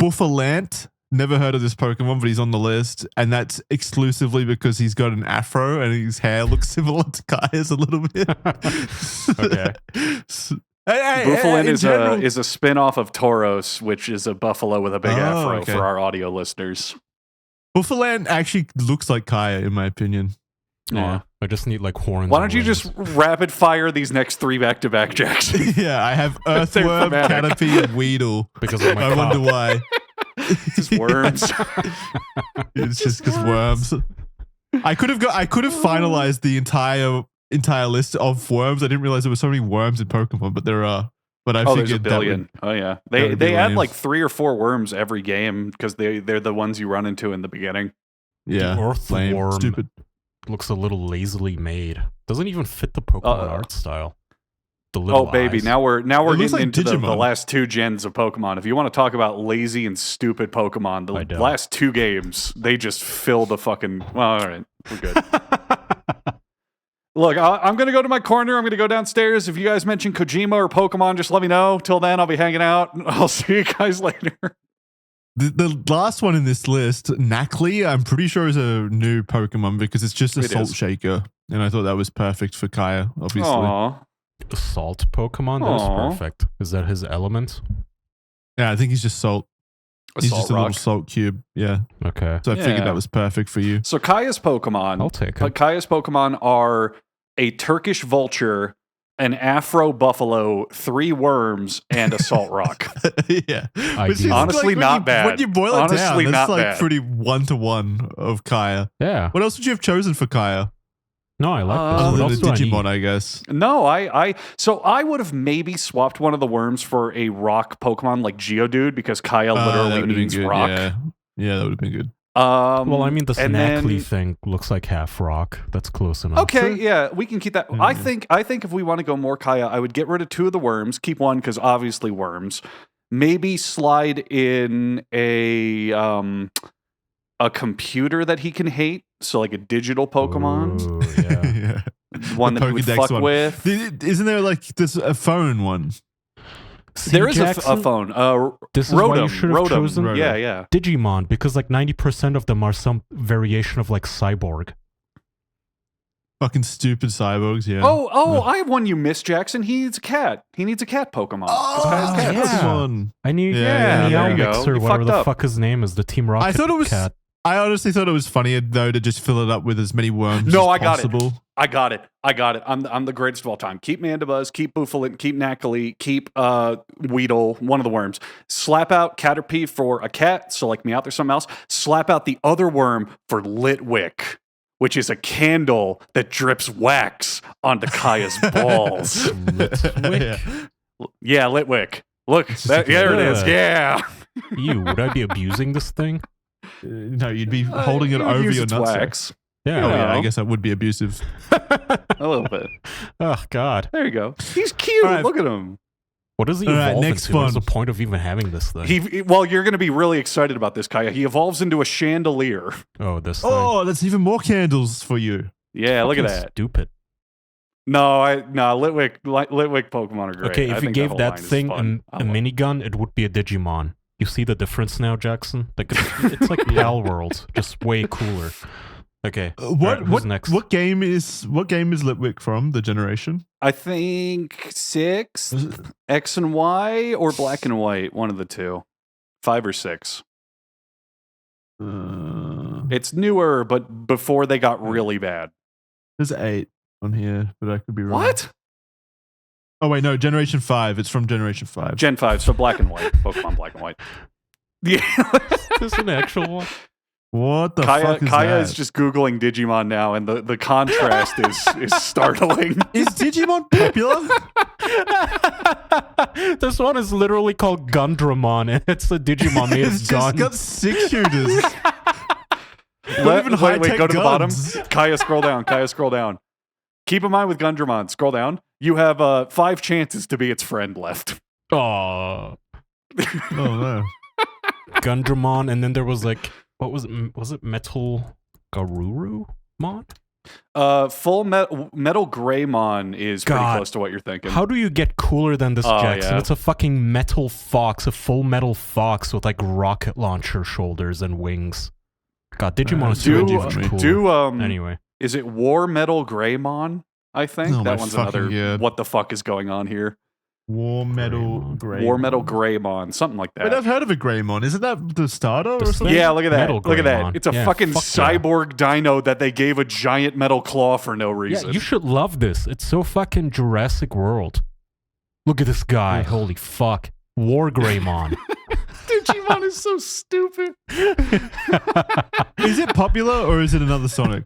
Buffalant. Never heard of this Pokemon, but he's on the list, and that's exclusively because he's got an afro and his hair looks similar to Kaya's a little bit. Okay. Buffalant is a spin-off of Tauros, which is a buffalo with a big afro for our audio listeners. Buffalant actually looks like Kaya, in my opinion. Yeah. I just need like horns. Why don't you just rapid fire these next 3 back-to-back, Jackson? Yeah, I have Earthworm, Caterpie, and Weedle. Because of my I wonder why. Just worms. It's just because worms. I could have finalized the entire list of worms. I didn't realize there were so many worms in Pokemon, but there are. But I figured there's a billion. They add like 3 or 4 worms every game because they're the ones you run into in the beginning. Yeah, Earthworm stupid. Looks a little lazily made. Doesn't even fit the Pokemon art style. Baby, eyes. now we're getting into the Digimon. last 2 gens of Pokemon. If you want to talk about lazy and stupid Pokemon, the last 2 games, they just fill the fucking... Well, all right, we're good. Look, I'm going to go to my corner. I'm going to go downstairs. If you guys mention Kojima or Pokemon, just let me know. Till then, I'll be hanging out. I'll see you guys later. The last one in this list, Knackley, I'm pretty sure is a new Pokemon because it's just a salt shaker. And I thought that was perfect for Kaya, obviously. Aww. A salt Pokemon? That's perfect. Is that his element? Yeah, I think he's just salt. He's salt just a little salt cube. Yeah. Okay. So I figured that was perfect for you. So Kaya's Pokemon. I'll take it. Kaya's Pokemon are a Turkish vulture, an Afro buffalo, 3 worms, and a salt rock. Yeah. Honestly, not bad. When you boil it down, that's like pretty 1-to-1 of Kaya. Yeah. What else would you have chosen for Kaya? No, I like this. Other than the Digimon, I guess. No, so I would have maybe swapped one of the worms for a rock Pokemon like Geodude because Kaya literally means rock. Yeah, that would have been good. Well, I mean, the Snackly thing looks like half rock. That's close enough. Okay, yeah, we can keep that. I think if we want to go more Kaya, I would get rid of 2 of the worms, keep 1 because obviously worms. Maybe slide in a computer that he can hate, so like a digital Pokemon. Ooh, yeah. One that he would fuck with. Isn't there like this a phone one? There is a phone. This is Rotom, why you should have chosen yeah. Digimon, because like 90% of them are some variation of like Cyborg. Fucking stupid cyborgs, yeah. I have one you missed, Jackson. He needs a cat. He needs a cat Pokemon. Pokemon. I need there you go. Mixer, whatever the fuck his name is, the Team Rocket cat. I honestly thought it was funnier though to just fill it up with as many worms as possible. I got it. I'm the greatest of all time. Keep Mandibuzz, keep Bouffalant, keep Knackley, keep Weedle, one of the worms. Slap out Caterpie for a cat, so like Meowth or something else. Slap out the other worm for Litwick, which is a candle that drips wax onto Kaya's balls. Litwick? Yeah, Litwick. Look, there it is. Yeah. Ew, would I be abusing this thing? No, you'd be holding it over your nuts. Yeah, I guess that would be abusive. A little bit. Oh, God. There you go. He's cute. Right. Look at him. What does he evolve into? What's the point of even having this thing? Well, you're going to be really excited about this, Kaya. He evolves into a chandelier. Oh, this thing. Oh, that's even more candles for you. Yeah, look at that. Stupid. No, Litwick Pokemon are great. Okay, if you gave that thing a minigun, it would be a Digimon. You see the difference now, Jackson? Like it's like Pal World, just way cooler. Okay. Who's next? What game is Litwick from? The generation? I think 6, X and Y, or Black and White. One of the two. 5 or 6. It's newer, but before they got really bad. There's 8 on here, but I could be wrong. What? Oh wait, no, Generation 5. It's from Generation 5. Gen 5, so Black and White. Pokemon Black and White. Yeah. Is this an actual one? What the fuck is Kaya that? is just Googling Digimon now, and the contrast is startling. Is Digimon popular? This one is literally called Gundramon, and it's a Digimon made of guns. It's got 6 shooters. Wait, go to the bottom. Kaya, scroll down. Keep in mind with Gundramon, scroll down. You have 5 chances to be its friend left. Oh. Oh no. Gundramon, and then there was like, what was it? Was it Metal Garurumon? Full Metal Greymon is pretty close to what you're thinking. How do you get cooler than this, Jackson? Yeah. It's a fucking metal fox, a full metal fox with like rocket launcher shoulders and wings. God, Digimon is too cool. Anyway. Is it War Metal Greymon? I think that one's another. What the fuck is going on here? War Metal Greymon, something like that. Wait, I've heard of a Greymon. Isn't that the starter or something? Yeah, look at that. Look at that. It's a fucking cyborg dino that they gave a giant metal claw for no reason. Yeah, you should love this. It's so fucking Jurassic World. Look at this guy. Holy fuck. War Greymon. Digimon is so stupid. Is it popular or is it another Sonic?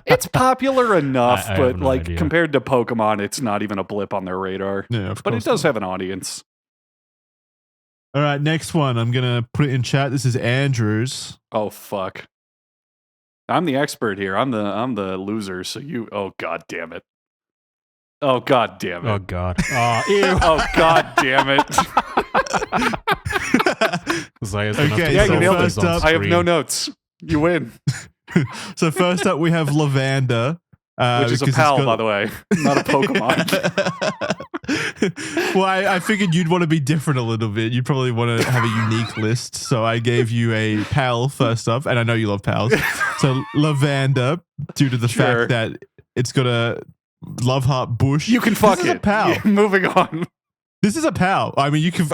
It's popular enough, but like compared to Pokemon, it's not even a blip on their radar. Yeah, but it does have an audience. All right, next one. I'm gonna put it in chat. This is Andrews. Oh fuck! I'm the expert here. I'm the loser. So you. Oh god damn it. Oh god damn it. Oh god. Ew. Oh god damn it. Okay, yeah, you nailed it. I have no notes. You win. So first up, we have Lavanda. Which is a pal, by the way, not a Pokemon. Well, I figured you'd want to be different a little bit. You probably want to have a unique list. So I gave you a pal first up, and I know you love pals. So Lavender, due to the fact that it's got a love heart bush. You can fuck it. A pal. Yeah, moving on. This is a pal. I mean, you can.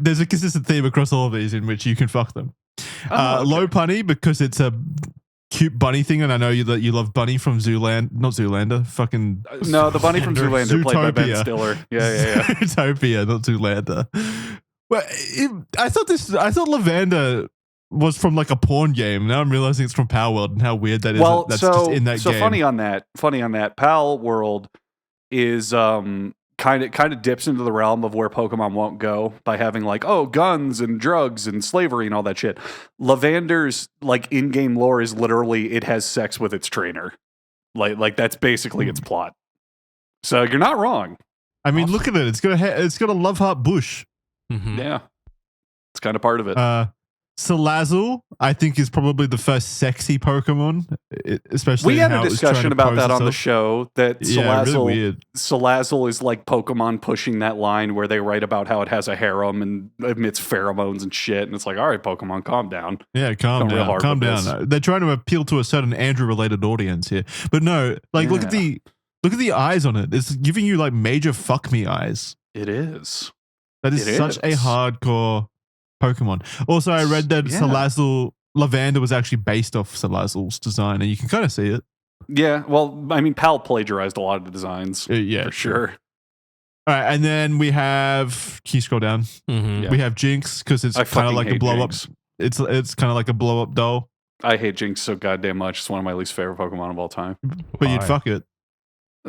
There's a consistent theme across all of these in which you can fuck them. Okay. Low punny because it's a cute bunny thing, and I know you love Bunny from not Zoolander. Fucking no, the bunny from Zoolander played by Ben Stiller. Yeah. Zootopia, not Zoolander. Well, I thought Lavender was from like a porn game. Now I'm realizing it's from Power World, and how weird that is. Well, that's just in that game. So funny on that. Power World is kind of dips into the realm of where Pokemon won't go by having like, guns and drugs and slavery and all that shit. Lavender's like in-game lore is literally it has sex with its trainer. Like that's basically its plot. So you're not wrong. I mean, look at it. It's got a love heart bush. Mm-hmm. Yeah. It's kind of part of it. Salazzle, I think, is probably the first sexy Pokemon, especially. We had a discussion about that on the show. That really Salazzle is like Pokemon pushing that line where they write about how it has a harem and emits pheromones and shit, and it's like, all right, Pokemon, calm down. Yeah, calm down. They're trying to appeal to a certain Andrew-related audience here, but no, like look at the eyes on it. It's giving you like major fuck me eyes. It is. That is such a hardcore Pokemon. Also, I read that Salazzle Lavender was actually based off Salazzle's design, and you can kind of see it. Yeah, well, I mean, Pal plagiarized a lot of the designs. For sure. All right, and then we have. Can you scroll down? Mm-hmm. Yeah. We have Jinx because it's kind of like a blow up. It's kind of like a blow up doll. I hate Jinx so goddamn much. It's one of my least favorite Pokemon of all time. But you'd fuck it.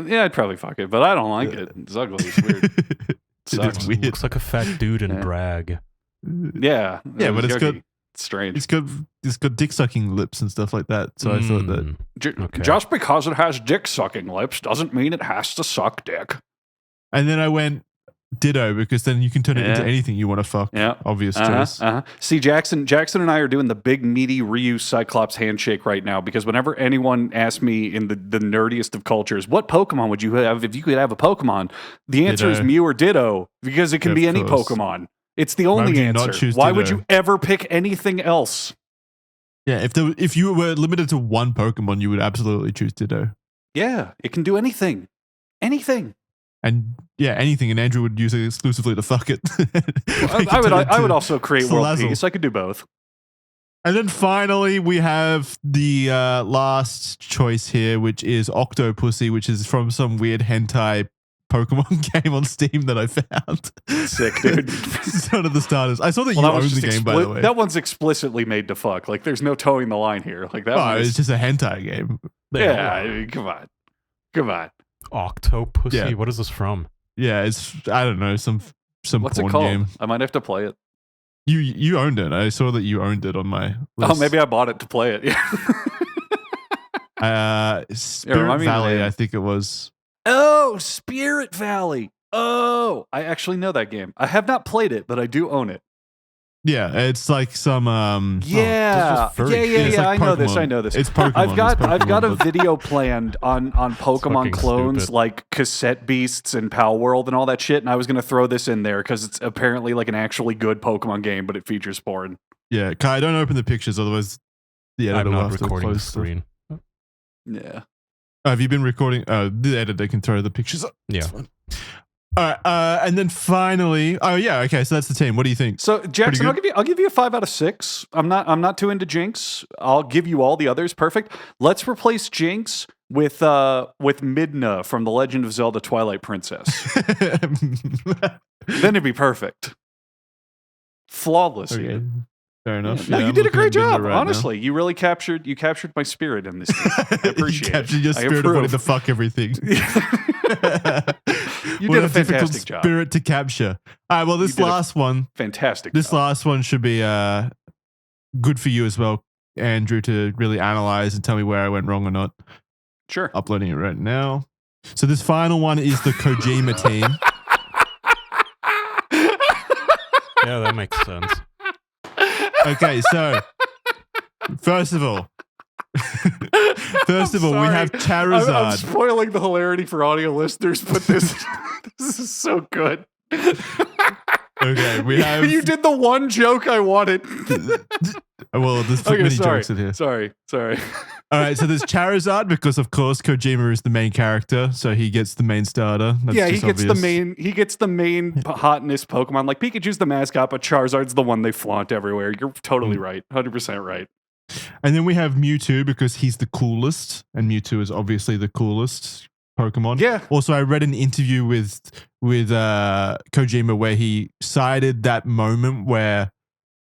Yeah, I'd probably fuck it, but I don't like it. It's ugly. It's weird. It's weird. Looks like a fat dude in drag. Yeah, but it's good. It's strange. It's got dick sucking lips and stuff like that. So I thought that just because it has dick sucking lips doesn't mean it has to suck dick. And then I went ditto because then you can turn it into anything you want to fuck. Yeah, obvious choice. See, Jackson and I are doing the big meaty Ryu Cyclops handshake right now because whenever anyone asks me in the nerdiest of cultures, what Pokemon would you have if you could have a Pokemon? The answer is Mew or Ditto because it can be any Pokemon. It's the only answer. Why would you ever pick anything else? Yeah, if you were limited to one Pokemon, you would absolutely choose Ditto. Yeah, it can do anything. Anything. And anything, and Andrew would use it exclusively to fuck it. I would also create World Peace. I could do both. And then finally, we have the last choice here, which is Octopussy, which is from some weird hentai Pokemon game on Steam that I found. Sick, dude. It's one of the starters. I saw that you own the game, by the way. That one's explicitly made to fuck. Like, there's no towing the line here. Like that. It's just a hentai game. Yeah, I mean, come on. Octopussy. Yeah. What is this from? Yeah, it's I don't know some What's porn it called? game. I might have to play it. You owned it. I saw that you owned it on my list. Oh, maybe I bought it to play it. Yeah. Spirit Valley, I think it was. Oh, Spirit Valley. Oh, I actually know that game. I have not played it, but I do own it. Yeah, it's like some I like know this. It's Pokemon. I've got a video planned on Pokemon clones stupid. like Cassette Beasts and Pal World and all that shit, and I was going to throw this in there because it's apparently like an actually good Pokemon game, but it features porn. Yeah, Kai, don't open the pictures, otherwise the editor I'm will not have to recording close the screen. Yeah. Have you been recording? The editor can throw the pictures up. Yeah. All right, and then finally, okay, so that's the team. What do you think? So Jackson, I'll give you a 5 out of 6. I'm not too into Jinx. I'll give you all the others. Perfect. Let's replace Jinx with Midna from The Legend of Zelda: Twilight Princess. Then it'd be perfect. Flawless. Okay. Here. Fair enough. No, you did a great job. Honestly, you really captured my spirit in this game. I appreciate you captured your spirit of wanting to fuck everything. You did a fantastic job. Spirit to capture. All right, well, this last one, fantastic. This last one should be good for you as well, Andrew, to really analyze and tell me where I went wrong or not. Sure. Uploading it right now. So this final one is the Kojima team. Yeah, that makes sense. Okay, so first of all, First of all, we have Charizard. I'm spoiling the hilarity for audio listeners, but this is so good. Okay, we have. You did the one joke I wanted. Well, there's many jokes in here. Sorry. All right, so there's Charizard because, of course, Kojima is the main character, so he gets the main starter. That's he gets obvious. He gets the main hotness Pokemon. Like Pikachu's the mascot, but Charizard's the one they flaunt everywhere. You're totally right, 100% right. And then we have Mewtwo because he's the coolest, and Mewtwo is obviously the coolest Pokemon. Yeah. Also, I read an interview with Kojima where he cited that moment where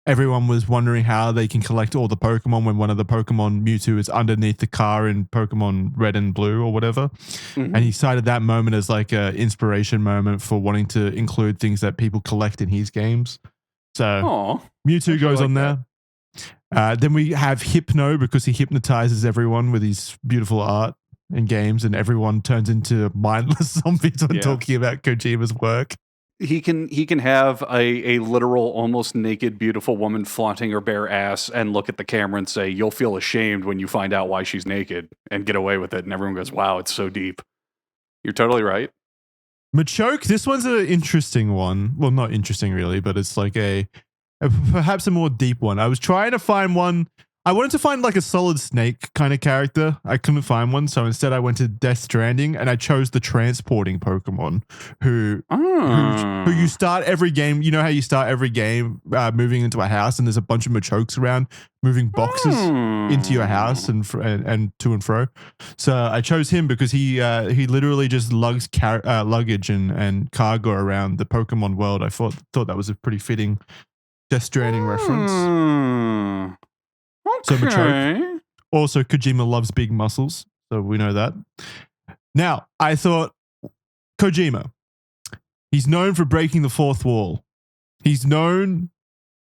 everyone was wondering how they can collect all the Pokemon when one of the Pokemon, Mewtwo, is underneath the car in Pokemon Red and Blue or whatever. Mm-hmm. And he cited that moment as like an inspiration moment for wanting to include things that people collect in his games. So Mewtwo goes on there. Then we have Hypno because he hypnotizes everyone with his beautiful art and games, and everyone turns into mindless zombies when talking about Kojima's work. He can have a literal, almost naked, beautiful woman flaunting her bare ass and look at the camera and say, "You'll feel ashamed when you find out why she's naked," and get away with it. And everyone goes, "Wow, it's so deep." You're totally right. Machoke, this one's an interesting one. Well, not interesting really, but it's like perhaps a more deep one. I was trying to find one. I wanted to find like a Solid Snake kind of character. I couldn't find one, so instead I went to Death Stranding and I chose the transporting Pokemon who you start every game. You know how you start every game moving into a house and there's a bunch of Machokes around moving boxes into your house and to and fro. So I chose him because he literally just lugs luggage and cargo around the Pokemon world. I thought that was a pretty fitting Death Stranding reference. Okay. So Machoke. Also, Kojima loves big muscles, so we know that. Now, I thought Kojima, he's known for breaking the fourth wall. He's known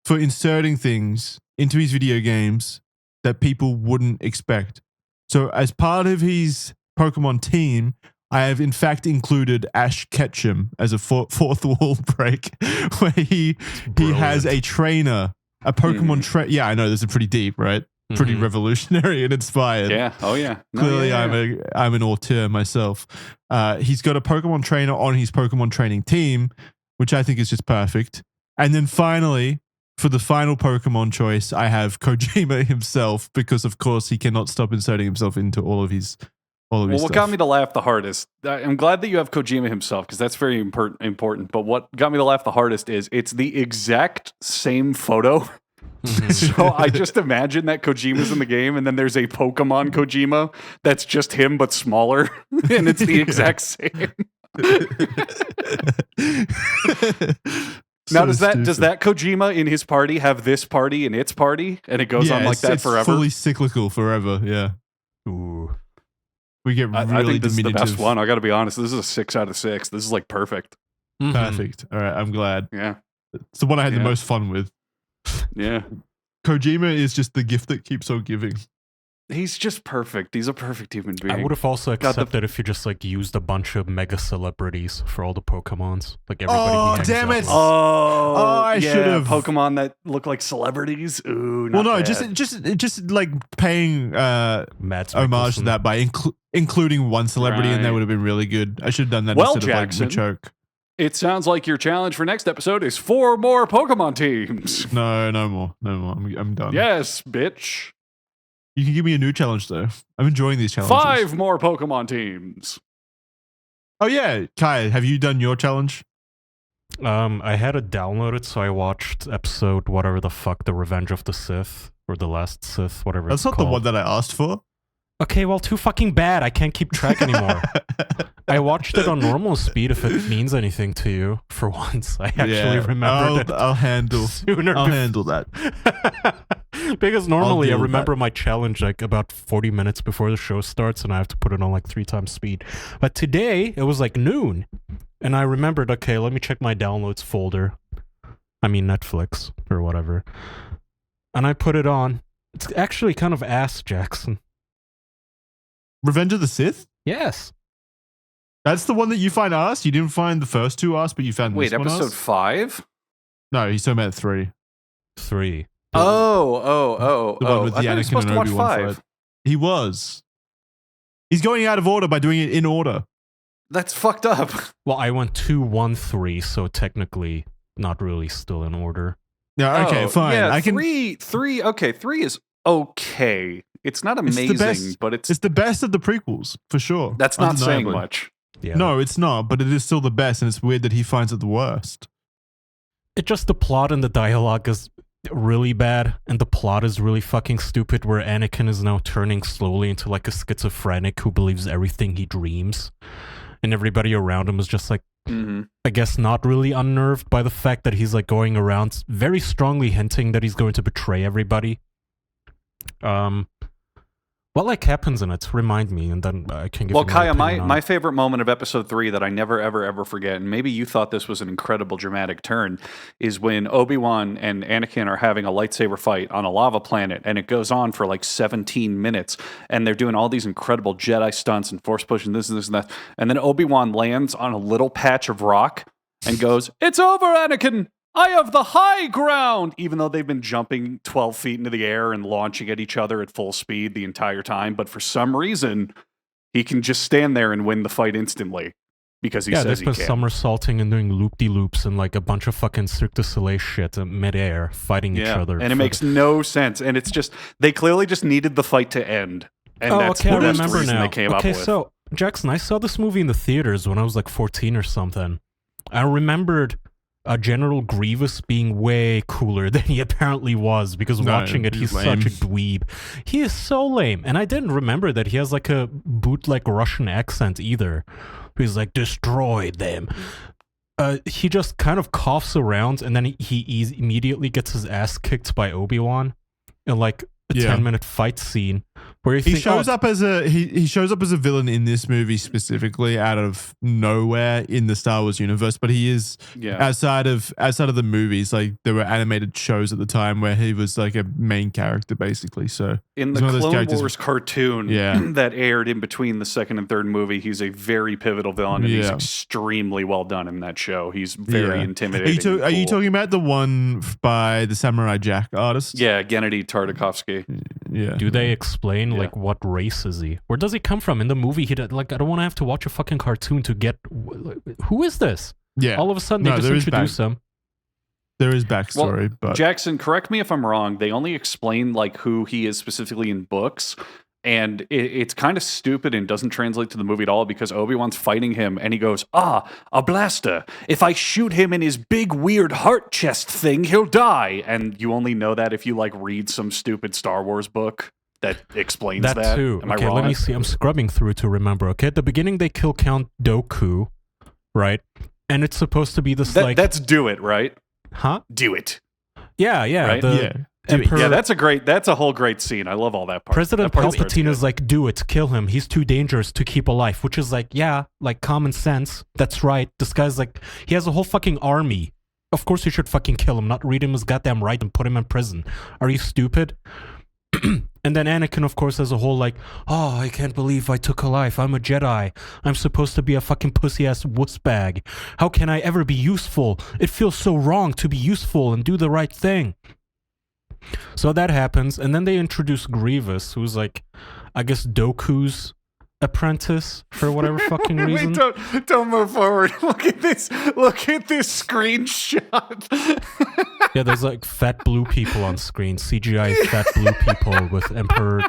for inserting things into his video games that people wouldn't expect. So as part of his Pokemon team, I have in fact included Ash Ketchum as a fourth wall break, where he has a trainer. A Pokemon Yeah, I know this is pretty deep, right? Pretty revolutionary and inspired. Yeah. Oh yeah. Clearly, I'm an auteur myself. He's got a Pokemon trainer on his Pokemon training team, which I think is just perfect. And then finally, for the final Pokemon choice, I have Kojima himself because, of course, he cannot stop inserting himself into all of his. What got me to laugh the hardest, I'm glad that you have Kojima himself because that's very important. But what got me to laugh the hardest is it's the exact same photo. So I just imagine that Kojima's in the game and then there's a Pokemon Kojima that's just him but smaller and it's the exact same. Now, does that Kojima in his party have this party in its party and it goes on like that forever? It's fully cyclical forever, yeah. Ooh. We get really I think this diminutive. is the best one. I got to be honest. This is a 6 out of 6. This is like perfect. Perfect. All right, I'm glad. Yeah. It's the one I had the most fun with. Yeah. Kojima is just the gift that keeps on giving. He's just perfect. He's a perfect human being. I would have also accepted if you just like used a bunch of mega celebrities for all the Pokemons. Like everybody. Oh, damn it! I should have Pokemon that look like celebrities. Ooh, just like paying homage to that by including one celebrity, and that would have been really good. I should have done that instead Jackson, of like Machoke. It sounds like your challenge for next episode is 4 more Pokemon teams. No more. I'm done. Yes, bitch. You can give me a new challenge, though. I'm enjoying these challenges. 5 more Pokemon teams. Oh, yeah. Kai, have you done your challenge? I had it downloaded, so I watched episode whatever the fuck, The Revenge of the Sith, or The Last Sith, whatever That's it's not called. the one that I asked for. Okay, well, too fucking bad. I can't keep track anymore. I watched it on normal speed if it means anything to you. For once, I actually remembered it. I'll handle that. Because normally I remember my challenge like about 40 minutes before the show starts and I have to put it on like 3 times speed. But today it was like noon and I remembered, okay, let me check my downloads folder. I mean Netflix or whatever. And I put it on. It's actually kind of ass, Jackson. Revenge of the Sith? Yes. That's the one that you find ass? You didn't find the first 2 ass, but you found this one ass? Wait, episode 5? No, he's talking about 3. 3. The one with the Anakin and Obi-Wan fight. He was. He's going out of order by doing it in order. That's fucked up. Well, I went 2, 1, 3, so technically not really still in order. Yeah, okay, fine. Yeah, I can... three. Okay, 3 is okay. It's not amazing, but it's the best of the prequels for sure. That's not saying much. Yeah. No, it's not, but it is still the best, and it's weird that he finds it the worst. It just, the plot and the dialogue is really bad, and the plot is really fucking stupid, where Anakin is now turning slowly into like a schizophrenic who believes everything he dreams, and everybody around him is just like, I guess not really unnerved by the fact that he's like going around very strongly hinting that he's going to betray everybody. What like happens in it? Remind me, and then I can give. Well, Kaya, my favorite moment of episode 3 that I never ever forget, and maybe you thought this was an incredible dramatic turn, is when Obi-Wan and Anakin are having a lightsaber fight on a lava planet, and it goes on for like 17 minutes, and they're doing all these incredible Jedi stunts and force pushing this and this and that, and then Obi-Wan lands on a little patch of rock and goes, "It's over, Anakin! I have the high ground," even though they've been jumping 12 feet into the air and launching at each other at full speed the entire time. But for some reason, he can just stand there and win the fight instantly because he says he can. Yeah, they've been somersaulting and doing loop-de-loops and like a bunch of fucking Cirque du Soleil shit in midair, fighting each other. And it makes no sense. And it's just, they clearly just needed the fight to end. And that's okay, the I remember reason now. they came up with. So, Jackson, I saw this movie in the theaters when I was like 14 or something. I remembered General Grievous being way cooler than he apparently was, because watching it, he's such a dweeb. He is so lame. And I didn't remember that he has like a bootleg Russian accent either. He's like, "Destroy them." He just kind of coughs around, and then he immediately gets his ass kicked by Obi-Wan in like a 10-minute fight scene where he shows up as a he shows up as a villain in this movie specifically out of nowhere in the Star Wars universe, but he is outside of the movies. Like, there were animated shows at the time where he was like a main character basically. So in the Clone Wars cartoon that aired in between the second and third movie, he's a very pivotal villain, and he's extremely well done in that show. He's very intimidating. Are you talking about the one by the Samurai Jack artist? Yeah, Gennady Tartakovsky. Yeah. Do they explain like what race is he? Where does he come from? In the movie, he like, I don't want to have to watch a fucking cartoon to get who is this? Yeah. All of a sudden they just introduce him. There is backstory, but Jackson, correct me if I'm wrong. They only explain like who he is specifically in books, and it's kind of stupid and doesn't translate to the movie at all, because Obi-Wan's fighting him and he goes, "Ah, a blaster. If I shoot him in his big weird heart chest thing, he'll die." And you only know that if you like read some stupid Star Wars book that explains that. Too. Am I okay, wrong? let me see. I'm scrubbing through to remember. Okay, at the beginning they kill Count Dooku, right? And it's supposed to be this that's Do It, right? Huh? Do It. Yeah, Right? Emperor, yeah, that's a whole great scene. I love all that part. President Palpatine is like, "Do it, kill him. He's too dangerous to keep alive," which is like, yeah, like common sense. That's right. This guy's like, he has a whole fucking army. Of course you should fucking kill him, not read him his goddamn right and put him in prison. Are you stupid? And then Anakin, of course, has a whole like, "Oh, I can't believe I took a life. I'm a Jedi. I'm supposed to be a fucking pussy-ass wuss bag. How can I ever be useful? It feels so wrong to be useful and do the right thing." So that happens, and then they introduce Grievous, who's like, I guess Dooku's apprentice for whatever fucking reason. Wait, don't move forward. Look at this screenshot. Yeah, there's like fat blue people on screen, CGI fat blue people with Emperor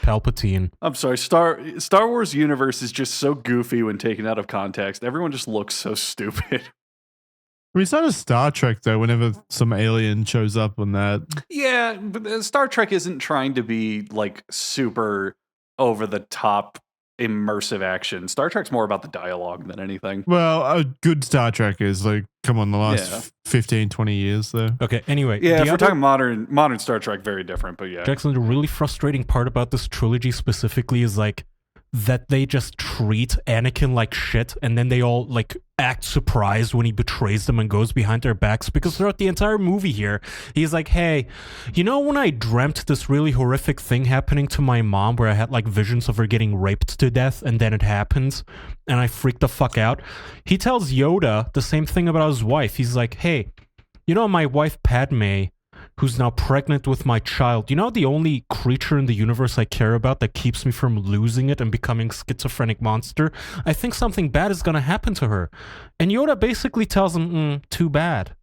Palpatine. I'm sorry, Star Wars universe is just so goofy when taken out of context. Everyone just looks so stupid. I mean, it's not a Star Trek though. Whenever some alien shows up on that, yeah, but Star Trek isn't trying to be like super over the top immersive action. Star Trek's more about the dialogue than anything. Well, a good Star Trek is like, come on, the last 15, 20 years though. Okay, anyway. Yeah, if we're talking modern Star Trek, very different, but yeah. Jackson, the really frustrating part about this trilogy specifically is like that they just treat Anakin like shit, and then they all like act surprised when he betrays them and goes behind their backs, because throughout the entire movie here, he's like, "Hey, you know when I dreamt this really horrific thing happening to my mom where I had like visions of her getting raped to death, and then it happens and I freaked the fuck out?" He tells Yoda the same thing about his wife. He's like, "Hey, you know my wife Padme, who's now pregnant with my child. You know the only creature in the universe I care about that keeps me from losing it and becoming a schizophrenic monster? I think something bad is gonna happen to her. And Yoda basically tells him, too bad.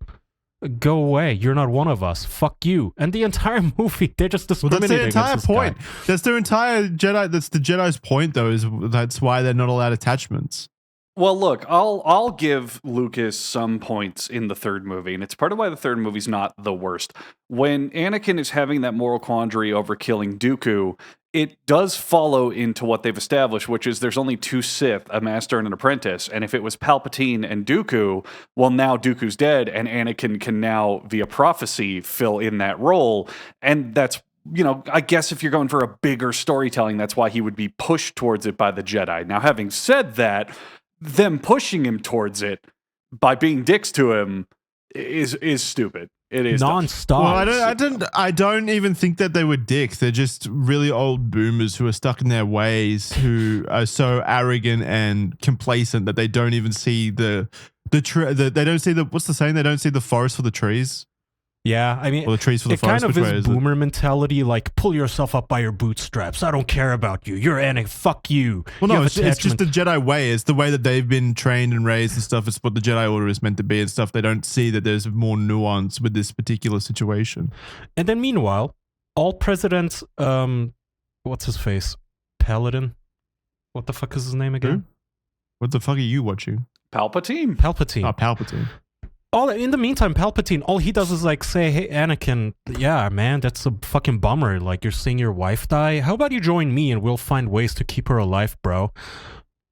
Go away. You're not one of us. Fuck you. And the entire movie, they're just discriminating against that's the entire point. Guy. That's their entire Jedi. That's the Jedi's point, though, is that's why they're not allowed attachments. Well, look, I'll give Lucas some points in the third movie, and it's part of why the third movie's not the worst. When Anakin is having that moral quandary over killing Dooku, it does follow into what they've established, which is there's only two Sith, a master and an apprentice, and if it was Palpatine and Dooku, well, now Dooku's dead, and Anakin can now, via prophecy, fill in that role, and that's, you know, I guess if you're going for a bigger storytelling, that's why he would be pushed towards it by the Jedi. Now, having said that, them pushing him towards it by being dicks to him is stupid. It is non-stop. Well, I don't even think that they were dicks. They're just really old boomers who are stuck in their ways, who are so arrogant and complacent that they don't even see they don't see what's the saying? They don't see the forest for the trees. Yeah, I mean, or the trees for the it forest. kind of is boomer mentality, like, pull yourself up by your bootstraps. I don't care about you. You're Anakin. Fuck you. Well, no, it's just the Jedi way. It's the way that they've been trained and raised and stuff. It's what the Jedi Order is meant to be and stuff. They don't see that there's more nuance with this particular situation. And then meanwhile, all presidents, what's his face? Paladin? What the fuck is his name again? Who? What the fuck are you watching? Palpatine. Palpatine. Oh, Palpatine. In the meantime, Palpatine, all he does is like say, hey, Anakin, yeah, man, that's a fucking bummer. Like, you're seeing your wife die. How about you join me and we'll find ways to keep her alive, bro?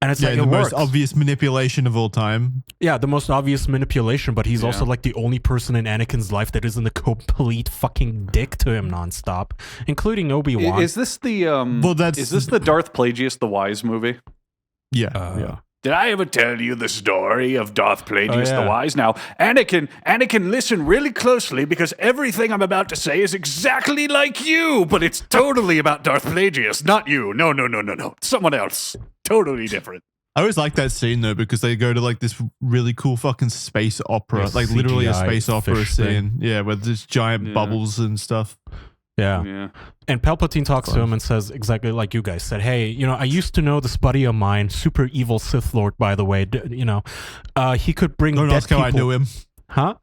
And it's like, the most obvious manipulation of all time. Yeah, the most obvious manipulation, but he's also like the only person in Anakin's life that isn't a complete fucking dick to him nonstop, including Obi-Wan. Is this the is this the Darth Plagueis the Wise movie? Yeah, yeah. Did I ever tell you the story of Darth Plagueis the Wise? Now, Anakin, listen really closely because everything I'm about to say is exactly like you, but it's totally about Darth Plagueis, not you. No. Someone else. Totally different. I always like that scene though because they go to like this really cool fucking space opera, like literally a space opera scene. Yeah, with there's giant bubbles and stuff. Yeah. And Palpatine talks to him and says exactly like you guys said, hey, you know, I used to know this buddy of mine, super evil Sith Lord, by the way, you know, he could bring Don't ask how I knew him. Huh?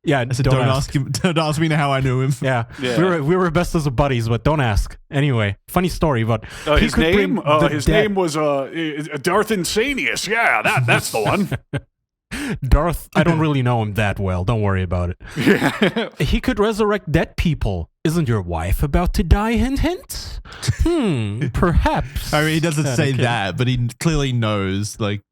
Yeah, I said, don't ask him. Don't ask me how I knew him. Yeah. We were best as buddies, but don't ask. Anyway, funny story, but his name was Darth Insanius. Yeah, that's the one. Darth, I don't really know him that well. Don't worry about it. Yeah. He could resurrect dead people. Isn't your wife about to die? Hint, hint. Perhaps. I mean, he doesn't say that, but he clearly knows. Like,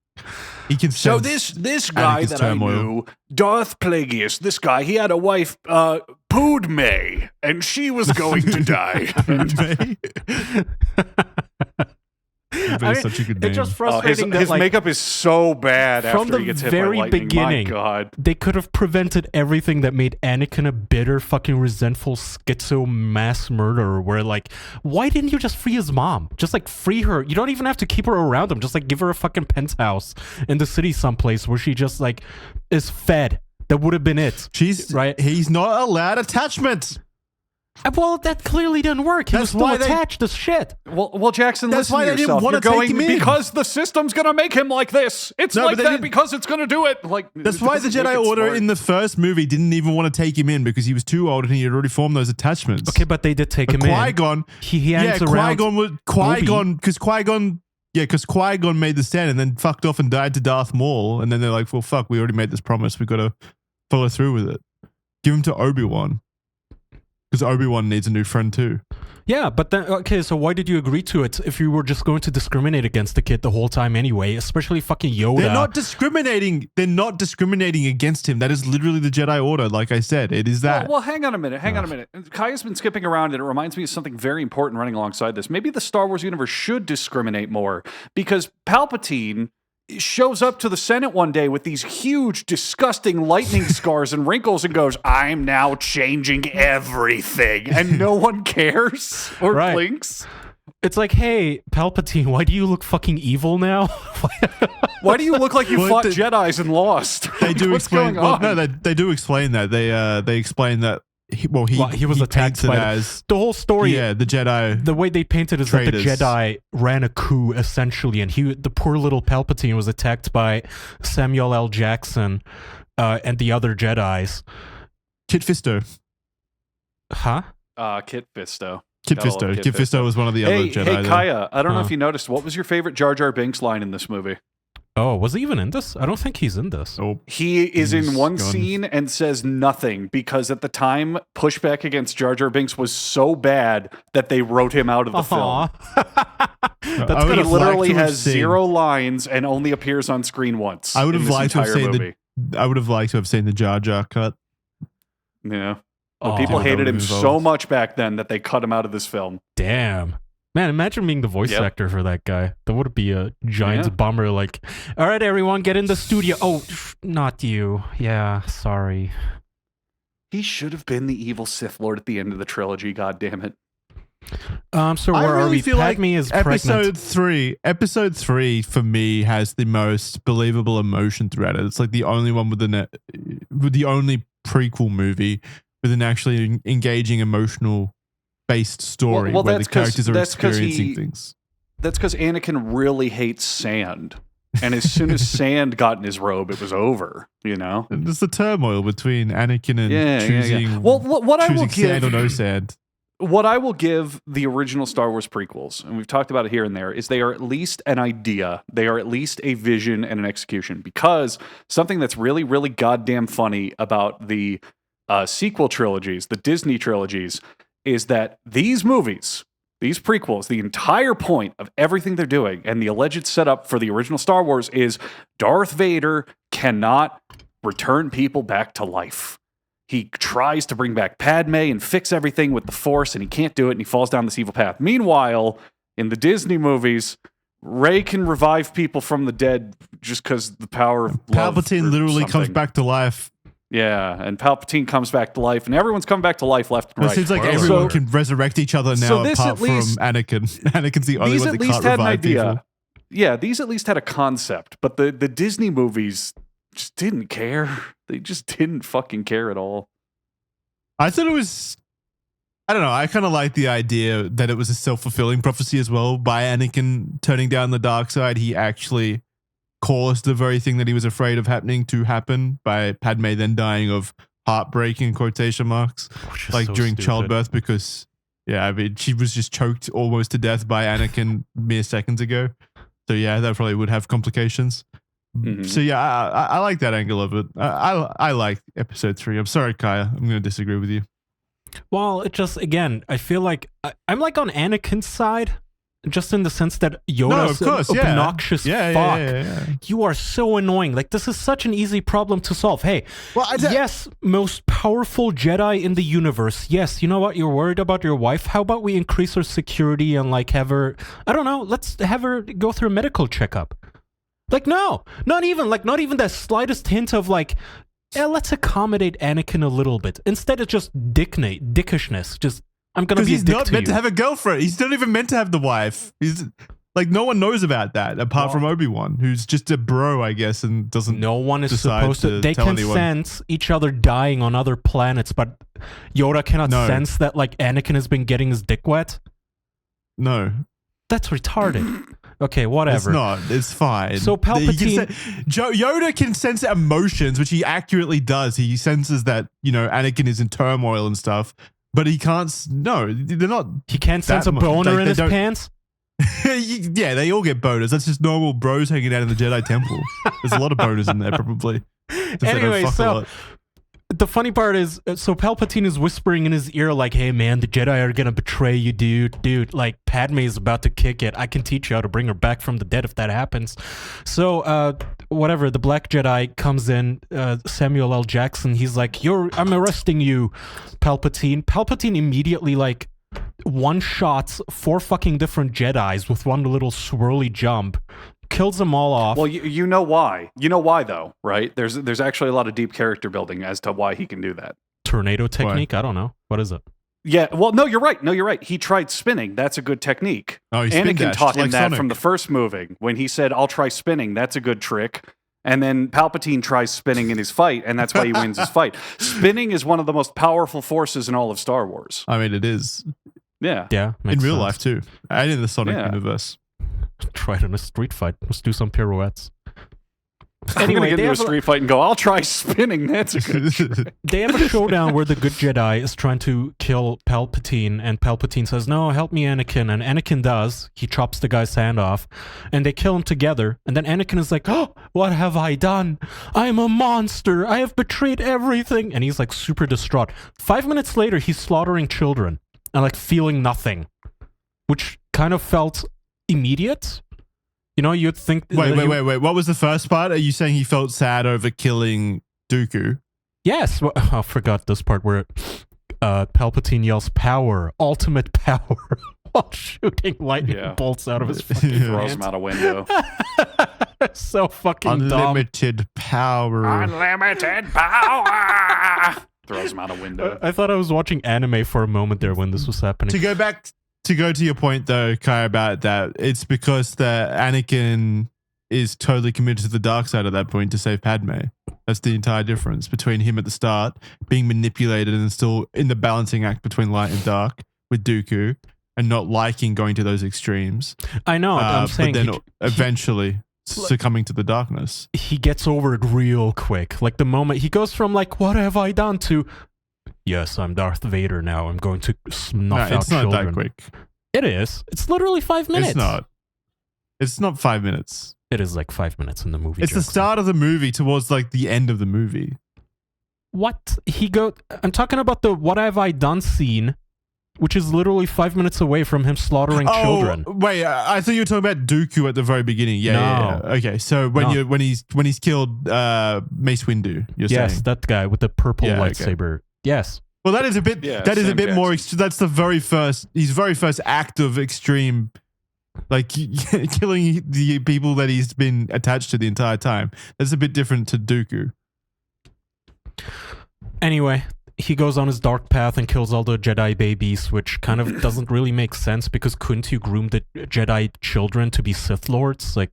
he can. So this guy that I knew, Darth Plagueis, this guy, he had a wife, Padme, and she was going to die. It's such a good name. It's just frustrating that his makeup is so bad from after he gets hit by very lightning. beginning. My God. They could have prevented everything that made Anakin a bitter, fucking resentful schizo mass murderer. Where like, why didn't you just free his mom? Just like free her. You don't even have to keep her around him. Just like give her a fucking penthouse in the city someplace where she just like is fed. That would have been it. Right. He's not allowed attachment. Well, that clearly didn't work. He was still attached as shit. Well, Jackson, that's listen why to they yourself. didn't want You're to going take him in. because the system's going to make him like this. It's like that because it's going to do it. Like that's why the Jedi Order in the first movie didn't even want to take him in because he was too old and he had already formed those attachments. Okay, but they did take him in. Qui-Gon, he hangs around. Qui-Gon, because Qui-Gon made the stand and then fucked off and died to Darth Maul, and then they're like, well, fuck, we already made this promise. We've got to follow through with it. Give him to Obi-Wan. Because Obi-Wan needs a new friend too. Yeah, but then, okay, so why did you agree to it if you were just going to discriminate against the kid the whole time anyway, especially fucking Yoda? They're not discriminating. They're not discriminating against him. That is literally the Jedi Order. Like I said, it is that. Well, hang on a minute. Kaya's been skipping around and it reminds me of something very important running alongside this. Maybe the Star Wars universe should discriminate more because Palpatine shows up to the Senate one day with these huge, disgusting lightning scars and wrinkles and goes, I'm now changing everything. And no one cares or blinks. It's like, hey, Palpatine, why do you look fucking evil now? Why do you look like you fought Jedis and lost? They do What's explain. going on? No, they do explain that. They explain that he was attacked by the whole story. Yeah, the Jedi. The way they painted is traitors. that the Jedi ran a coup essentially, and the poor little Palpatine was attacked by Samuel L. Jackson and the other Jedis. Kit Fisto. Huh? Kit Fisto. Kit Fisto was one of the other Jedi. Hey, Kaya, I don't know if you noticed, what was your favorite Jar Jar Binks line in this movie? Oh, was he even in this? I don't think he's in this. Oh, he is in one scene and says nothing because at the time, pushback against Jar Jar Binks was so bad that they wrote him out of the film. He literally has 0 lines and only appears on screen once. I would have liked to have seen I would have liked to have seen the Jar Jar cut. Yeah. But people hated him so much back then that they cut him out of this film. Damn. Man, imagine being the voice actor for that guy. That would be a giant bummer. Like, all right, everyone, get in the studio. Oh, not you. Yeah, sorry. He should have been the evil Sith Lord at the end of the trilogy. God damn it. So where are we? Padme is episode pregnant. Episode 3 for me has the most believable emotion throughout it. It's like the only one with the only prequel movie with an actually engaging emotional based story where the characters are experiencing things. That's because Anakin really hates sand. And as soon as sand got in his robe, it was over, you know? And there's the turmoil between Anakin and choosing, Well, what I will give, sand or no sand. What I will give the original Star Wars prequels, and we've talked about it here and there, is they are at least an idea. They are at least a vision and an execution. Because something that's really, really goddamn funny about the sequel trilogies, the Disney trilogies, is that these movies, these prequels, the entire point of everything they're doing and the alleged setup for the original Star Wars is Darth Vader cannot return people back to life. He tries to bring back Padme and fix everything with the Force, and he can't do it, and he falls down this evil path. Meanwhile, in the Disney movies, Rey can revive people from the dead just because the power of love. Palpatine literally comes back to life. Yeah, and Palpatine comes back to life, and everyone's come back to life left and right. It seems like everyone can resurrect each other now, apart from Anakin. Anakin's the only one that can't revive people. Yeah, these at least had a concept, but the Disney movies just didn't care. They just didn't fucking care at all. I thought it was, I don't know, I kind of like the idea that it was a self-fulfilling prophecy as well. By Anakin turning down the dark side, he actually caused the very thing that he was afraid of happening to happen by Padme then dying of heartbreak in quotation marks, like so during childbirth, because I mean, she was just choked almost to death by Anakin mere seconds ago. So yeah, that probably would have complications. Mm-hmm. So yeah, I like that angle of it. I like episode 3. I'm sorry, Kaya, I'm going to disagree with you. Well, it just, again, I feel like I'm like on Anakin's side. Just in the sense that Yoda's obnoxious fuck. Yeah. You are so annoying. Like, this is such an easy problem to solve. Hey, yes, most powerful Jedi in the universe. Yes, you know what? You're worried about your wife. How about we increase her security and, like, have her, I don't know, let's have her go through a medical checkup. Like, no, not even the slightest hint of, like, let's accommodate Anakin a little bit. Instead, it's just dickishness. Just, I'm going to be a dick to you. He's not meant to have a girlfriend. He's not even meant to have the wife. He's like, no one knows about that apart from Obi-Wan, who's just a bro, I guess, and doesn't. No one is supposed to. They can sense each other dying on other planets, but Yoda cannot sense that, like, Anakin has been getting his dick wet. No. That's retarded. Okay, whatever. It's not. It's fine. So Palpatine... Yoda can sense emotions, which he accurately does. He senses that, you know, Anakin is in turmoil and stuff. But he can't. No, they're not. He can't sense a boner in his pants. Yeah, they all get boners. That's just normal bros hanging out in the Jedi Temple. There's a lot of boners in there, probably. Anyway, so the funny part is, so Palpatine is whispering in his ear, like, "Hey, man, the Jedi are gonna betray you, dude. Like, Padme is about to kick it. I can teach you how to bring her back from the dead if that happens." So, whatever, the Black Jedi comes in, Samuel L. Jackson, he's like, I'm arresting you, Palpatine. Palpatine immediately, like, one-shots 4 fucking different Jedis with one little swirly jump, kills them all off. Well, you know why. You know why, though, right? There's actually a lot of deep character building as to why he can do that. Tornado technique? Why? I don't know. What is it? Yeah, well, no, you're right. He tried spinning. That's a good technique. Oh, Anakin taught him that from the first movie. When he said, "I'll try spinning," that's a good trick. And then Palpatine tries spinning in his fight, and that's why he wins his fight. Spinning is one of the most powerful forces in all of Star Wars. I mean, it is. Yeah. Yeah. In real life, too. And in the Sonic universe. Try it in a street fight. Let's do some pirouettes. Anyway, get into a street fight and go, I'll try spinning. That's a good They have a showdown where the good Jedi is trying to kill Palpatine, and Palpatine says, no, help me, Anakin. And Anakin does. He chops the guy's hand off, and they kill him together. And then Anakin is like, oh, what have I done? I am a monster. I have betrayed everything. And he's like super distraught. 5 minutes later, he's slaughtering children and like feeling nothing, which kind of felt immediate. You know, you'd think... Wait. What was the first part? Are you saying he felt sad over killing Dooku? Yes. Well, I forgot this part where Palpatine yells, power, ultimate power, while shooting lightning bolts out of his fucking hand. Throws him out a window. So fucking Unlimited power. Unlimited power! Throws him out a window. I thought I was watching anime for a moment there when this was happening. To go to your point, though, Kai, about that, it's because Anakin is totally committed to the dark side at that point to save Padme. That's the entire difference between him at the start being manipulated and still in the balancing act between light and dark with Dooku and not liking going to those extremes. I know. I'm saying, but then eventually succumbing to the darkness. He gets over it real quick. Like the moment he goes from like, what have I done, to yes, I'm Darth Vader now. I'm going to snuff out children. It's not that quick. It is. It's literally 5 minutes. It's not. It's not 5 minutes. It is like 5 minutes in the movie. It's the start of the movie towards like the end of the movie. What? I'm talking about the what have I done scene, which is literally 5 minutes away from him slaughtering children. Wait, I thought you were talking about Dooku at the very beginning. Yeah. Okay, so when he's killed Mace Windu, you're saying? Yes, that guy with the purple lightsaber. Okay. Yes. Well, that is a bit. Yeah, that is a bit Jackson. More. That's the very first. His very first act of extreme, like killing the people that he's been attached to the entire time. That's a bit different to Dooku. Anyway, he goes on his dark path and kills all the Jedi babies, which kind of doesn't really make sense because couldn't you groom the Jedi children to be Sith Lords? Like,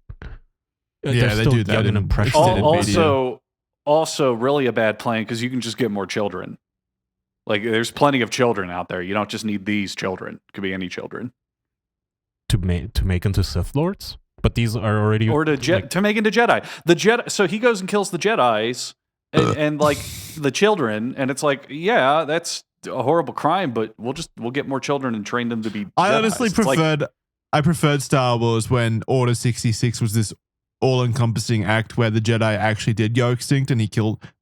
yeah, they do that. Also, really a bad plan because you can just get more children. Like, there's plenty of children out there. You don't just need these children. It could be any children. To make into Sith Lords? But these are already... Or to make into Jedi. The Jedi. So he goes and kills the Jedis and like, the children. And it's like, yeah, that's a horrible crime, but we'll get more children and train them to be Jedis. I honestly preferred Star Wars when Order 66 was this all-encompassing act where the Jedi actually did go extinct and they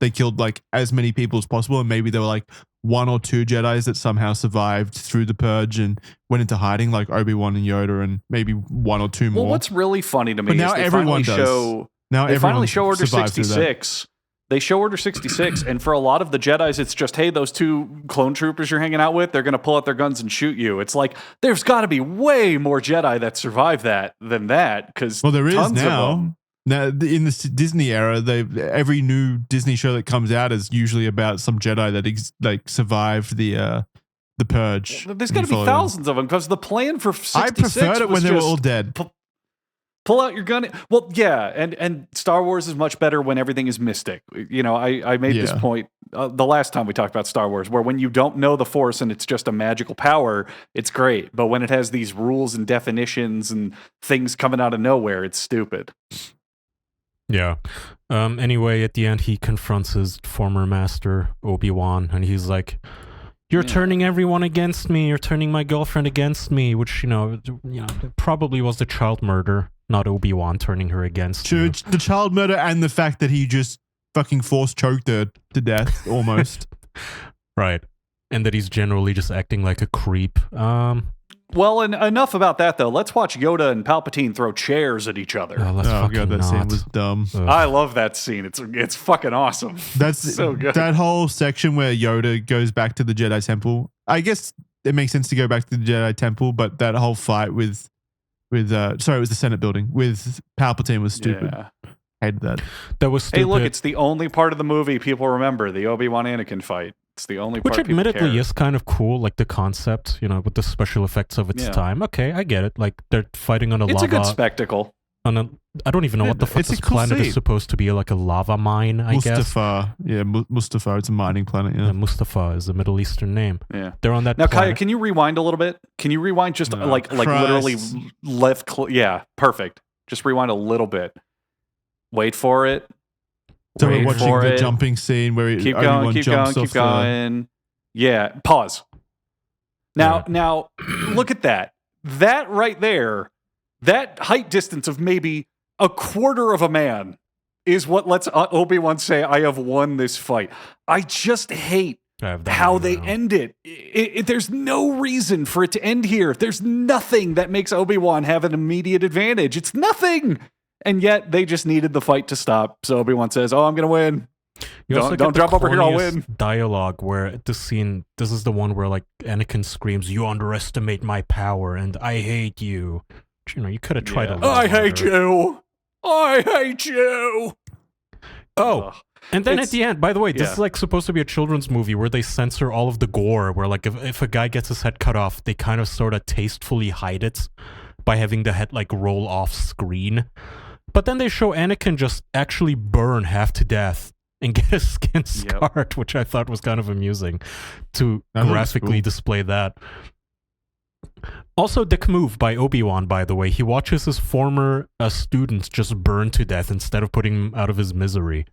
killed like as many people as possible, and maybe there were like 1 or 2 Jedis that somehow survived through the purge and went into hiding, like Obi-Wan and Yoda, and maybe 1 or 2 more. Well, what's really funny to me is they finally show Order 66. They show Order 66, and for a lot of the Jedis, it's just, hey, those 2 clone troopers you're hanging out with, they're going to pull out their guns and shoot you. It's like, there's got to be way more Jedi that survive that than that, because there is now. Now, in the Disney era, every new Disney show that comes out is usually about some Jedi that survived the purge. There's got to be thousands of them, because the plan for 66 I preferred it when they were all dead. Pull out your gun. Well, yeah, and Star Wars is much better when everything is mystic. You know, I made this point the last time we talked about Star Wars, where when you don't know the Force and it's just a magical power, it's great. But when it has these rules and definitions and things coming out of nowhere, it's stupid. Yeah. Anyway, at the end, he confronts his former master, Obi-Wan, and he's like, you're turning everyone against me. You're turning my girlfriend against me, which, you know, probably was the child murder, not Obi-Wan turning her against you. The child murder and the fact that he just fucking force choked her to death, almost. Right. And that he's generally just acting like a creep. Well, and enough about that, though. Let's watch Yoda and Palpatine throw chairs at each other. Oh god, that scene was dumb. Ugh. I love that scene. It's fucking awesome. That's so good. That whole section where Yoda goes back to the Jedi Temple. I guess it makes sense to go back to the Jedi Temple, but that whole fight with it was the Senate building with Palpatine was stupid. Yeah. Hated that. That was stupid. Hey, look, it's the only part of the movie people remember, the Obi-Wan Anakin fight. It's the only part. Which admittedly is kind of cool, like the concept, with the special effects of its time. Okay, I get it. Like they're fighting on a lava. It's a good spectacle. On a I don't even know what the fuck this planet is supposed to be, like a lava mine, I guess. Mustafa. Yeah, Mustafa. It's a mining planet, yeah. Mustafa is a Middle Eastern name. Yeah. They're on that Now, planet. Kaya, can you rewind a little bit? Can you rewind just like literally left? Yeah, perfect. Just rewind a little bit. Wait for it. So we're watching the jumping scene where keep going. Yeah, pause. Now, look at that. That right there, that height distance of maybe a quarter of a man is what lets Obi-Wan say, I have won this fight. I just hate how they end it. There's no reason for it to end here. There's nothing that makes Obi-Wan have an immediate advantage. It's nothing. And yet they just needed the fight to stop. So Obi-Wan says, I'm going to win. Don't jump over here, I'll win. Dialogue where this is the one where like Anakin screams, you underestimate my power and I hate you. You know, you could have tried a little I hate you. I hate you. Oh, and then at the end, by the way, this is like supposed to be a children's movie where they censor all of the gore, where like if a guy gets his head cut off, they kind of sort of tastefully hide it by having the head like roll off screen. But then they show Anakin just actually burn half to death and get his skin scarred, which I thought was kind of amusing to graphically display that. Also, dick move by Obi-Wan, by the way. He watches his former students just burn to death instead of putting him out of his misery,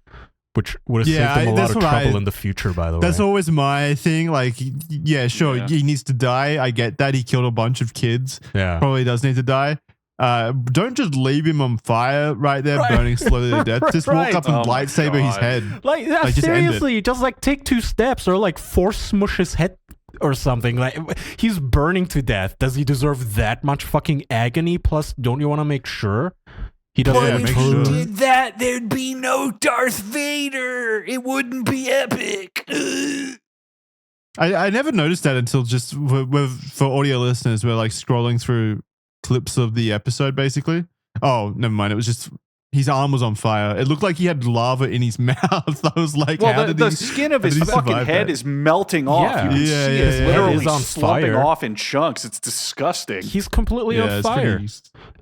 which would have saved him a lot of trouble in the future, by the way. That's always my thing. Like, yeah, sure, he needs to die. I get that. He killed a bunch of kids. Yeah. Probably does need to die. Don't just leave him on fire right there, burning slowly to death. Just walk up and lightsaber his head. Like seriously, just like take 2 steps or like force smush his head or something. Like, he's burning to death. Does he deserve that much fucking agony? Plus, don't you want to make sure he doesn't? If he did that, there'd be no Darth Vader. It wouldn't be epic. I never noticed that until just for audio listeners, we're like scrolling through clips of the episode, basically. Oh, never mind. It was just his arm was on fire. It looked like he had lava in his mouth. I was like, the skin of his fucking head is melting off. Yeah. You can see it's literally slumping off in chunks. It's disgusting. He's completely on fire.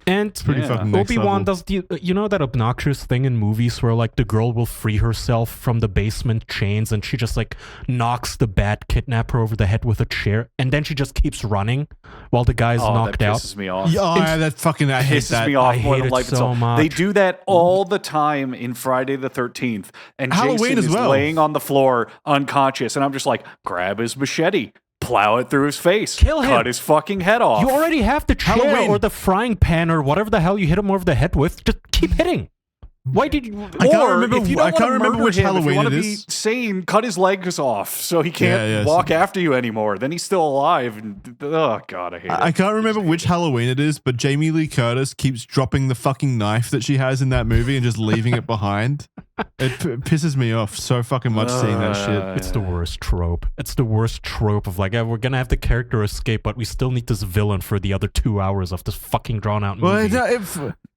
And Obi-Wan does that obnoxious thing in movies where like the girl will free herself from the basement chains and she just like knocks the bad kidnapper over the head with a chair and then she just keeps running while the guy's knocked out. That pisses me off. Yeah, that fucking I hate that. Pisses me off more than life itself. Much. They do that all the time in Friday the 13th, and Halloween Jason is laying on the floor unconscious, and I'm just like, grab his machete. Plow it through his face. Kill him. Cut his fucking head off. You already have the chair or the frying pan or whatever the hell you hit him over the head with. Just keep hitting. Why did you? I can't remember which Halloween if you want to it be is. sane, cut his legs off so he can't walk after you anymore. Then he's still alive. And, oh God, I hate it. I can't remember which Halloween it is, but Jamie Lee Curtis keeps dropping the fucking knife that she has in that movie and just leaving it behind. It pisses me off so fucking much seeing that shit. It's the worst trope. It's the worst trope of like, we're gonna have the character escape, but we still need this villain for the other 2 hours of this fucking drawn out movie.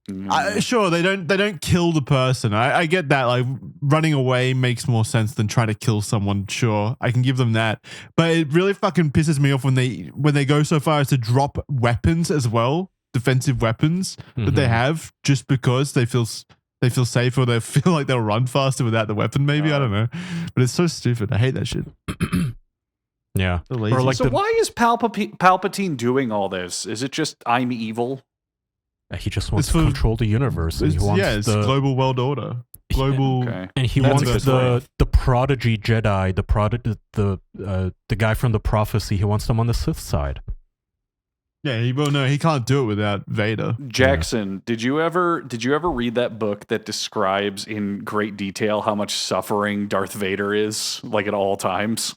Well, sure, they don't kill the person. I get that. Like, running away makes more sense than trying to kill someone. Sure, I can give them that. But it really fucking pisses me off when they go so far as to drop weapons as well, defensive weapons that they have, just because they feel safe or they feel like they'll run faster without the weapon. Maybe I don't know, but it's so stupid. I hate that shit. Yeah. Or like why is Palpatine doing all this? Is it just I'm evil? He just wants to control the universe. And he wants it's global world order. Global, and he wants the prodigy Jedi, the guy from the prophecy. He wants them on the Sith side. Yeah, he can't do it without Vader. Jackson, did you ever read that book that describes in great detail how much suffering Darth Vader is, like at all times?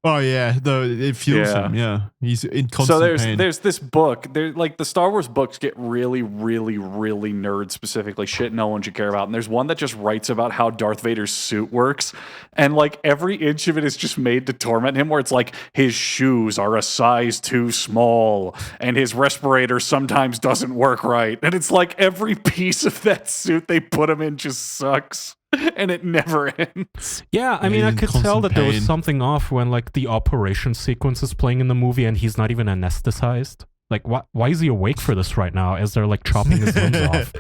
Oh yeah, it fuels him. Yeah, he's in constant pain. So there's this book. Like the Star Wars books get really, really, really nerd specifically shit no one should care about. And there's one that just writes about how Darth Vader's suit works, and like every inch of it is just made to torment him. Where it's like his shoes are a size too small, and his respirator sometimes doesn't work right, and it's like every piece of that suit they put him in just sucks. And it never ends. Yeah, I mean, I could tell that there was something off when like the operation sequence is playing in the movie and he's not even anesthetized. Like, why is he awake for this right now as they're like chopping his limbs off?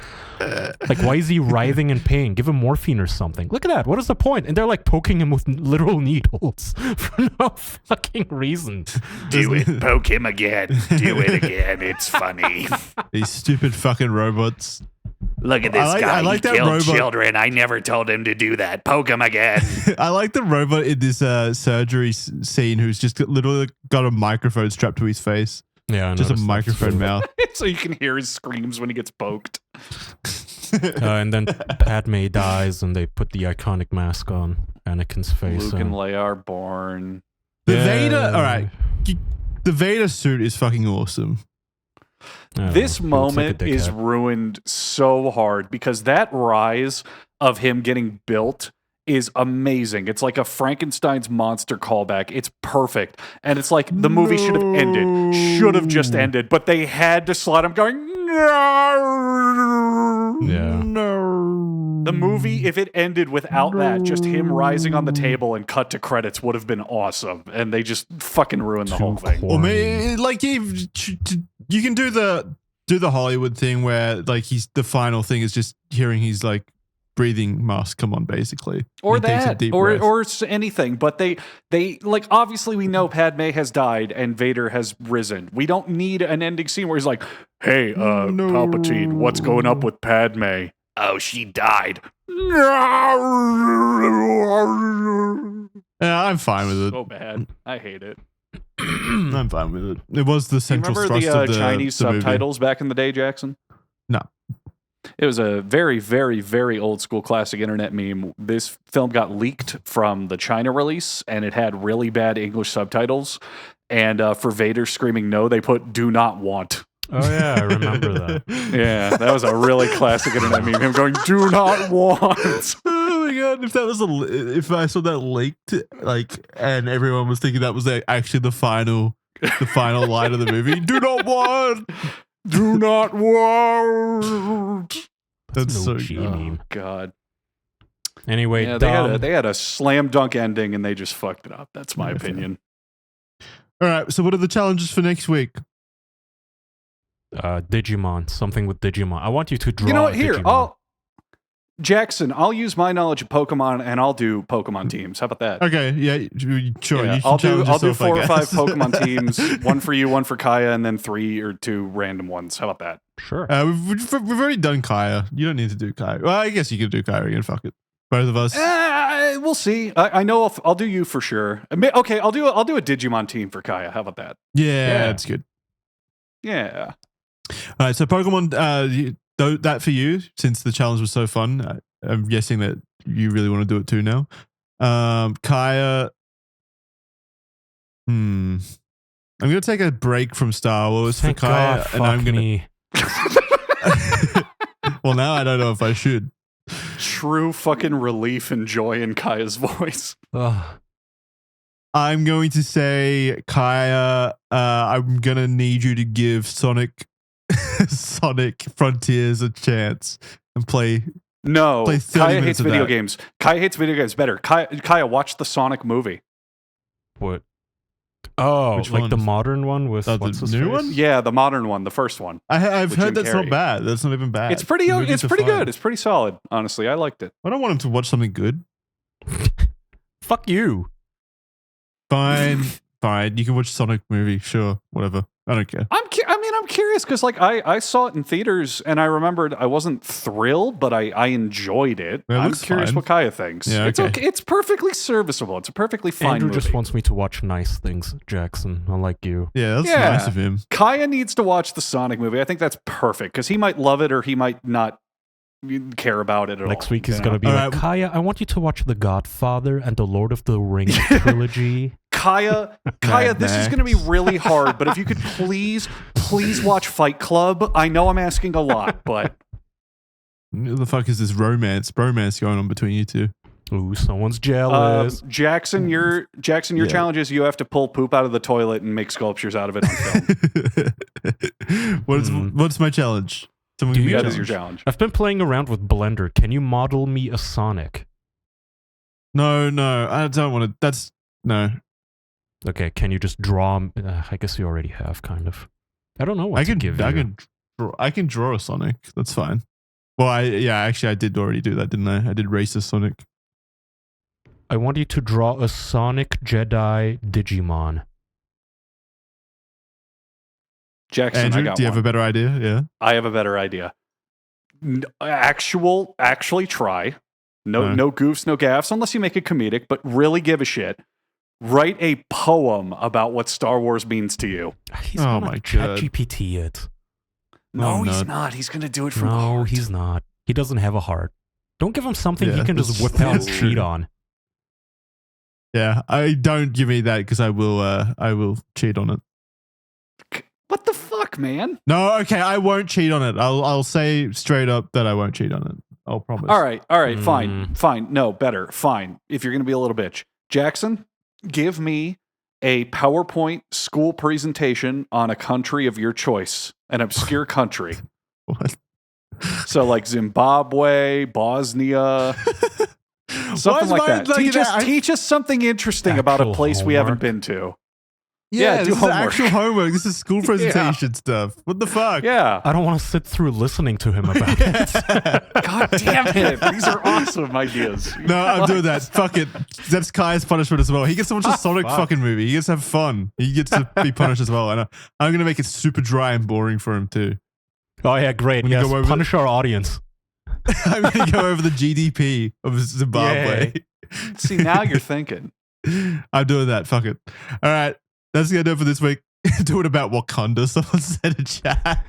Like, why is he writhing in pain? Give him morphine or something. Look at that. What is the point? And they're like poking him with literal needles for no fucking reason. Do it. Poke him again. Do it again. It's funny. These stupid fucking robots. Look at this guy. I like he that killed robot. Children. I never told him to do that. Poke him again. I like the robot in this surgery scene who's just literally got a microphone strapped to his face. Yeah, just a microphone mouth. So you can hear his screams when he gets poked. And then Padme dies, and they put the iconic mask on Anakin's face. Luke and Leia are born. The Vader, all right. The Vader suit is fucking awesome. This moment is ruined so hard because that rise of him getting built is amazing. It's like a Frankenstein's monster callback. It's perfect. And it's like the movie should have ended. Should have just ended. But they had to slot him going, no. Yeah. No. The movie, if it ended without that, just him rising on the table and cut to credits would have been awesome. And they just fucking ruined the whole thing. Or maybe, like, you can do the Hollywood thing where, like, the final thing is just hearing his, like, breathing mask come on, basically, or that, or anything. But they like, obviously we know Padme has died and Vader has risen. We don't need an ending scene where he's like, "Hey, Palpatine, what's going up with Padme? Oh, she died." Yeah, I'm fine with it. So bad, I hate it. I'm fine with it. It was the central thrust of the Remember the Chinese subtitles movie. back in the day, Jackson? No. It was a very, very, very old school classic internet meme. This film got leaked from the China release, and it had really bad English subtitles. And for Vader screaming no, they put "do not want." Oh yeah, I remember that. Yeah, that was a really classic internet meme. Him going "do not want." Oh my god! If I saw that leaked, like, and everyone was thinking that was actually the final line of the movie, "do not want." Do not want. That's so good. Oh, God. Anyway, yeah, they had a slam dunk ending and they just fucked it up. That's my opinion. All right. So, what are the challenges for next week? Digimon. Something with Digimon. I want you to draw. You know what? Here, Digimon. Jackson, I'll use my knowledge of Pokemon and I'll do Pokemon teams. How about that? Okay, yeah, sure. Yeah, I'll do 4 or 5 Pokemon teams, one for you, one for Kaya, and then 3 or 2 random ones. How about that? Sure. We've already done Kaya. You don't need to do Kaya. Well, I guess you could do Kaya again. Fuck it, both of us. We'll see. I know I'll do you for sure. Okay, I'll do a Digimon team for Kaya. How about that? Yeah, that's good. Yeah. All right, so Pokemon. That for you, since the challenge was so fun, I'm guessing that you really want to do it too now. Kaya. I'm going to take a break from Star Wars for Kaya, and I'm going to. Well, now I don't know if I should. True fucking relief and joy in Kaya's voice. I'm going to say, Kaya, I'm going to need you to give Sonic Frontiers a chance and play. No, play Kaya hates video games. Kaya hates video games better. Kaya, watch the Sonic movie. What? Oh, which like one? The modern one with what's the new one? Yeah, the modern one, the first one. I've heard that's not bad. That's not even bad. It's pretty good. It's pretty solid. Honestly, I liked it. I don't want him to watch something good. Fuck you. Fine. You can watch Sonic movie. Sure, whatever. I don't care. I'm curious because like I saw it in theaters and I remembered I wasn't thrilled, but I enjoyed it. I'm curious what Kaya thinks. Yeah, It's okay. It's perfectly serviceable. It's a perfectly fine Andrew movie. just wants me to watch nice things, Jackson, unlike you. Yeah, that's nice of him. Kaya needs to watch the Sonic movie. I think that's perfect because he might love it or he might not care about it at all. Next week he's going to be like, Kaya, I want you to watch The Godfather and the Lord of the Rings trilogy. Kaya, this is going to be really hard, but if you could please watch Fight Club. I know I'm asking a lot, but what the fuck is this bromance going on between you two? Ooh, someone's jealous. Jackson, your challenge is you have to pull poop out of the toilet and make sculptures out of it on film. What's my challenge? That is your challenge. I've been playing around with Blender. Can you model me a Sonic? No, I don't want to. No. Okay, can you just draw? I guess you already have, kind of. I don't know what to give you. I can draw a Sonic. That's fine. Well, I did already do that, didn't I? I did racist Sonic. I want you to draw a Sonic Jedi Digimon. Jackson, Andrew, I got do you one. have a better idea? Yeah. I have a better idea. Actually try. No goofs, no gaffs, unless you make it comedic, but really give a shit. Write a poem about what Star Wars means to you. He's gonna ChatGPT it. No, he's not. He's going to do it from the heart. No, he's not. He doesn't have a heart. Don't give him something he can just whip out and cheat on. Yeah, don't give me that because I will cheat on it. What the fuck, man? No, okay, I won't cheat on it. I'll say straight up that I won't cheat on it. I'll promise. All right, fine. No, better, fine. If you're going to be a little bitch. Jackson, give me a PowerPoint school presentation on a country of your choice, an obscure country. What? So like Zimbabwe, Bosnia, something like that. Teach us something interesting about a place we haven't been to. Yeah, this is actual homework. This is school presentation stuff. What the fuck? Yeah. I don't want to sit through listening to him about it. God damn it. These are awesome ideas. No, I'm doing that. Fuck it. That's Kai's punishment as well. He gets to watch a Sonic fucking movie. He gets to have fun. He gets to be punished as well. And I'm going to make it super dry and boring for him too. Oh yeah, great. Yes, punish our audience. I'm going to go over the GDP of Zimbabwe. Yay. See, now you're thinking. I'm doing that. Fuck it. All right. That's going to do it for this week. Do it about Wakanda. Someone said in chat.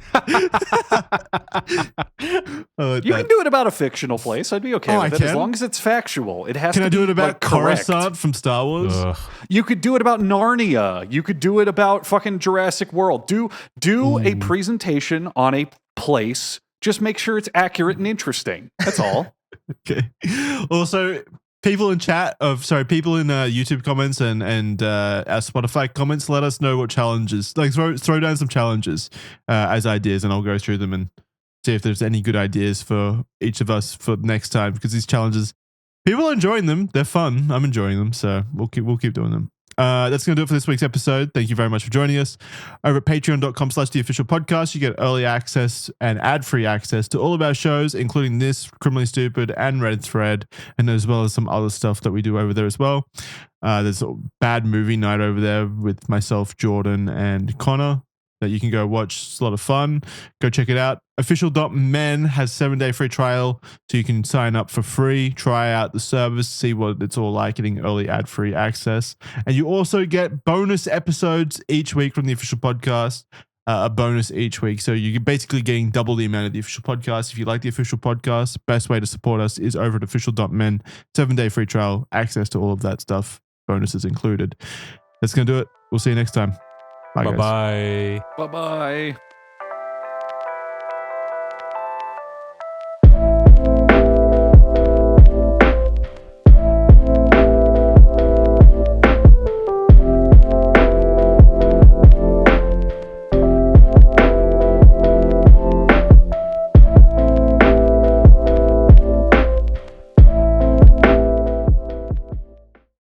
You can do it about a fictional place. I'd be okay with it as long as it's factual. It has to be. Can I do it about correct. Coruscant from Star Wars? You could do it about Narnia. You could do it about fucking Jurassic World. Do a presentation on a place. Just make sure it's accurate and interesting. That's all. Okay. Also, people in people in YouTube comments and our Spotify comments, let us know what challenges, like throw down some challenges as ideas, and I'll go through them and see if there's any good ideas for each of us for next time, because these challenges, people are enjoying them. They're fun. I'm enjoying them, so we'll keep doing them. That's going to do it for this week's episode. Thank you very much for joining us. Over at patreon.com/theofficialpodcast, you get early access and ad-free access to all of our shows, including this, Criminally Stupid, and Red Thread, and as well as some other stuff that we do over there as well. There's a bad movie night over there with myself, Jordan, and Connor that you can go watch. It's a lot of fun. Go check it out. Official.men has 7-day free trial, so you can sign up for free, try out the service, see what it's all like, getting early ad-free access. And you also get bonus episodes each week from the official podcast, a bonus each week. So you're basically getting double the amount of the official podcast. If you like the official podcast, best way to support us is over at official.men. 7-day free trial, access to all of that stuff, bonuses included. That's going to do it. We'll see you next time. Bye, guys. Bye-bye. Bye-bye.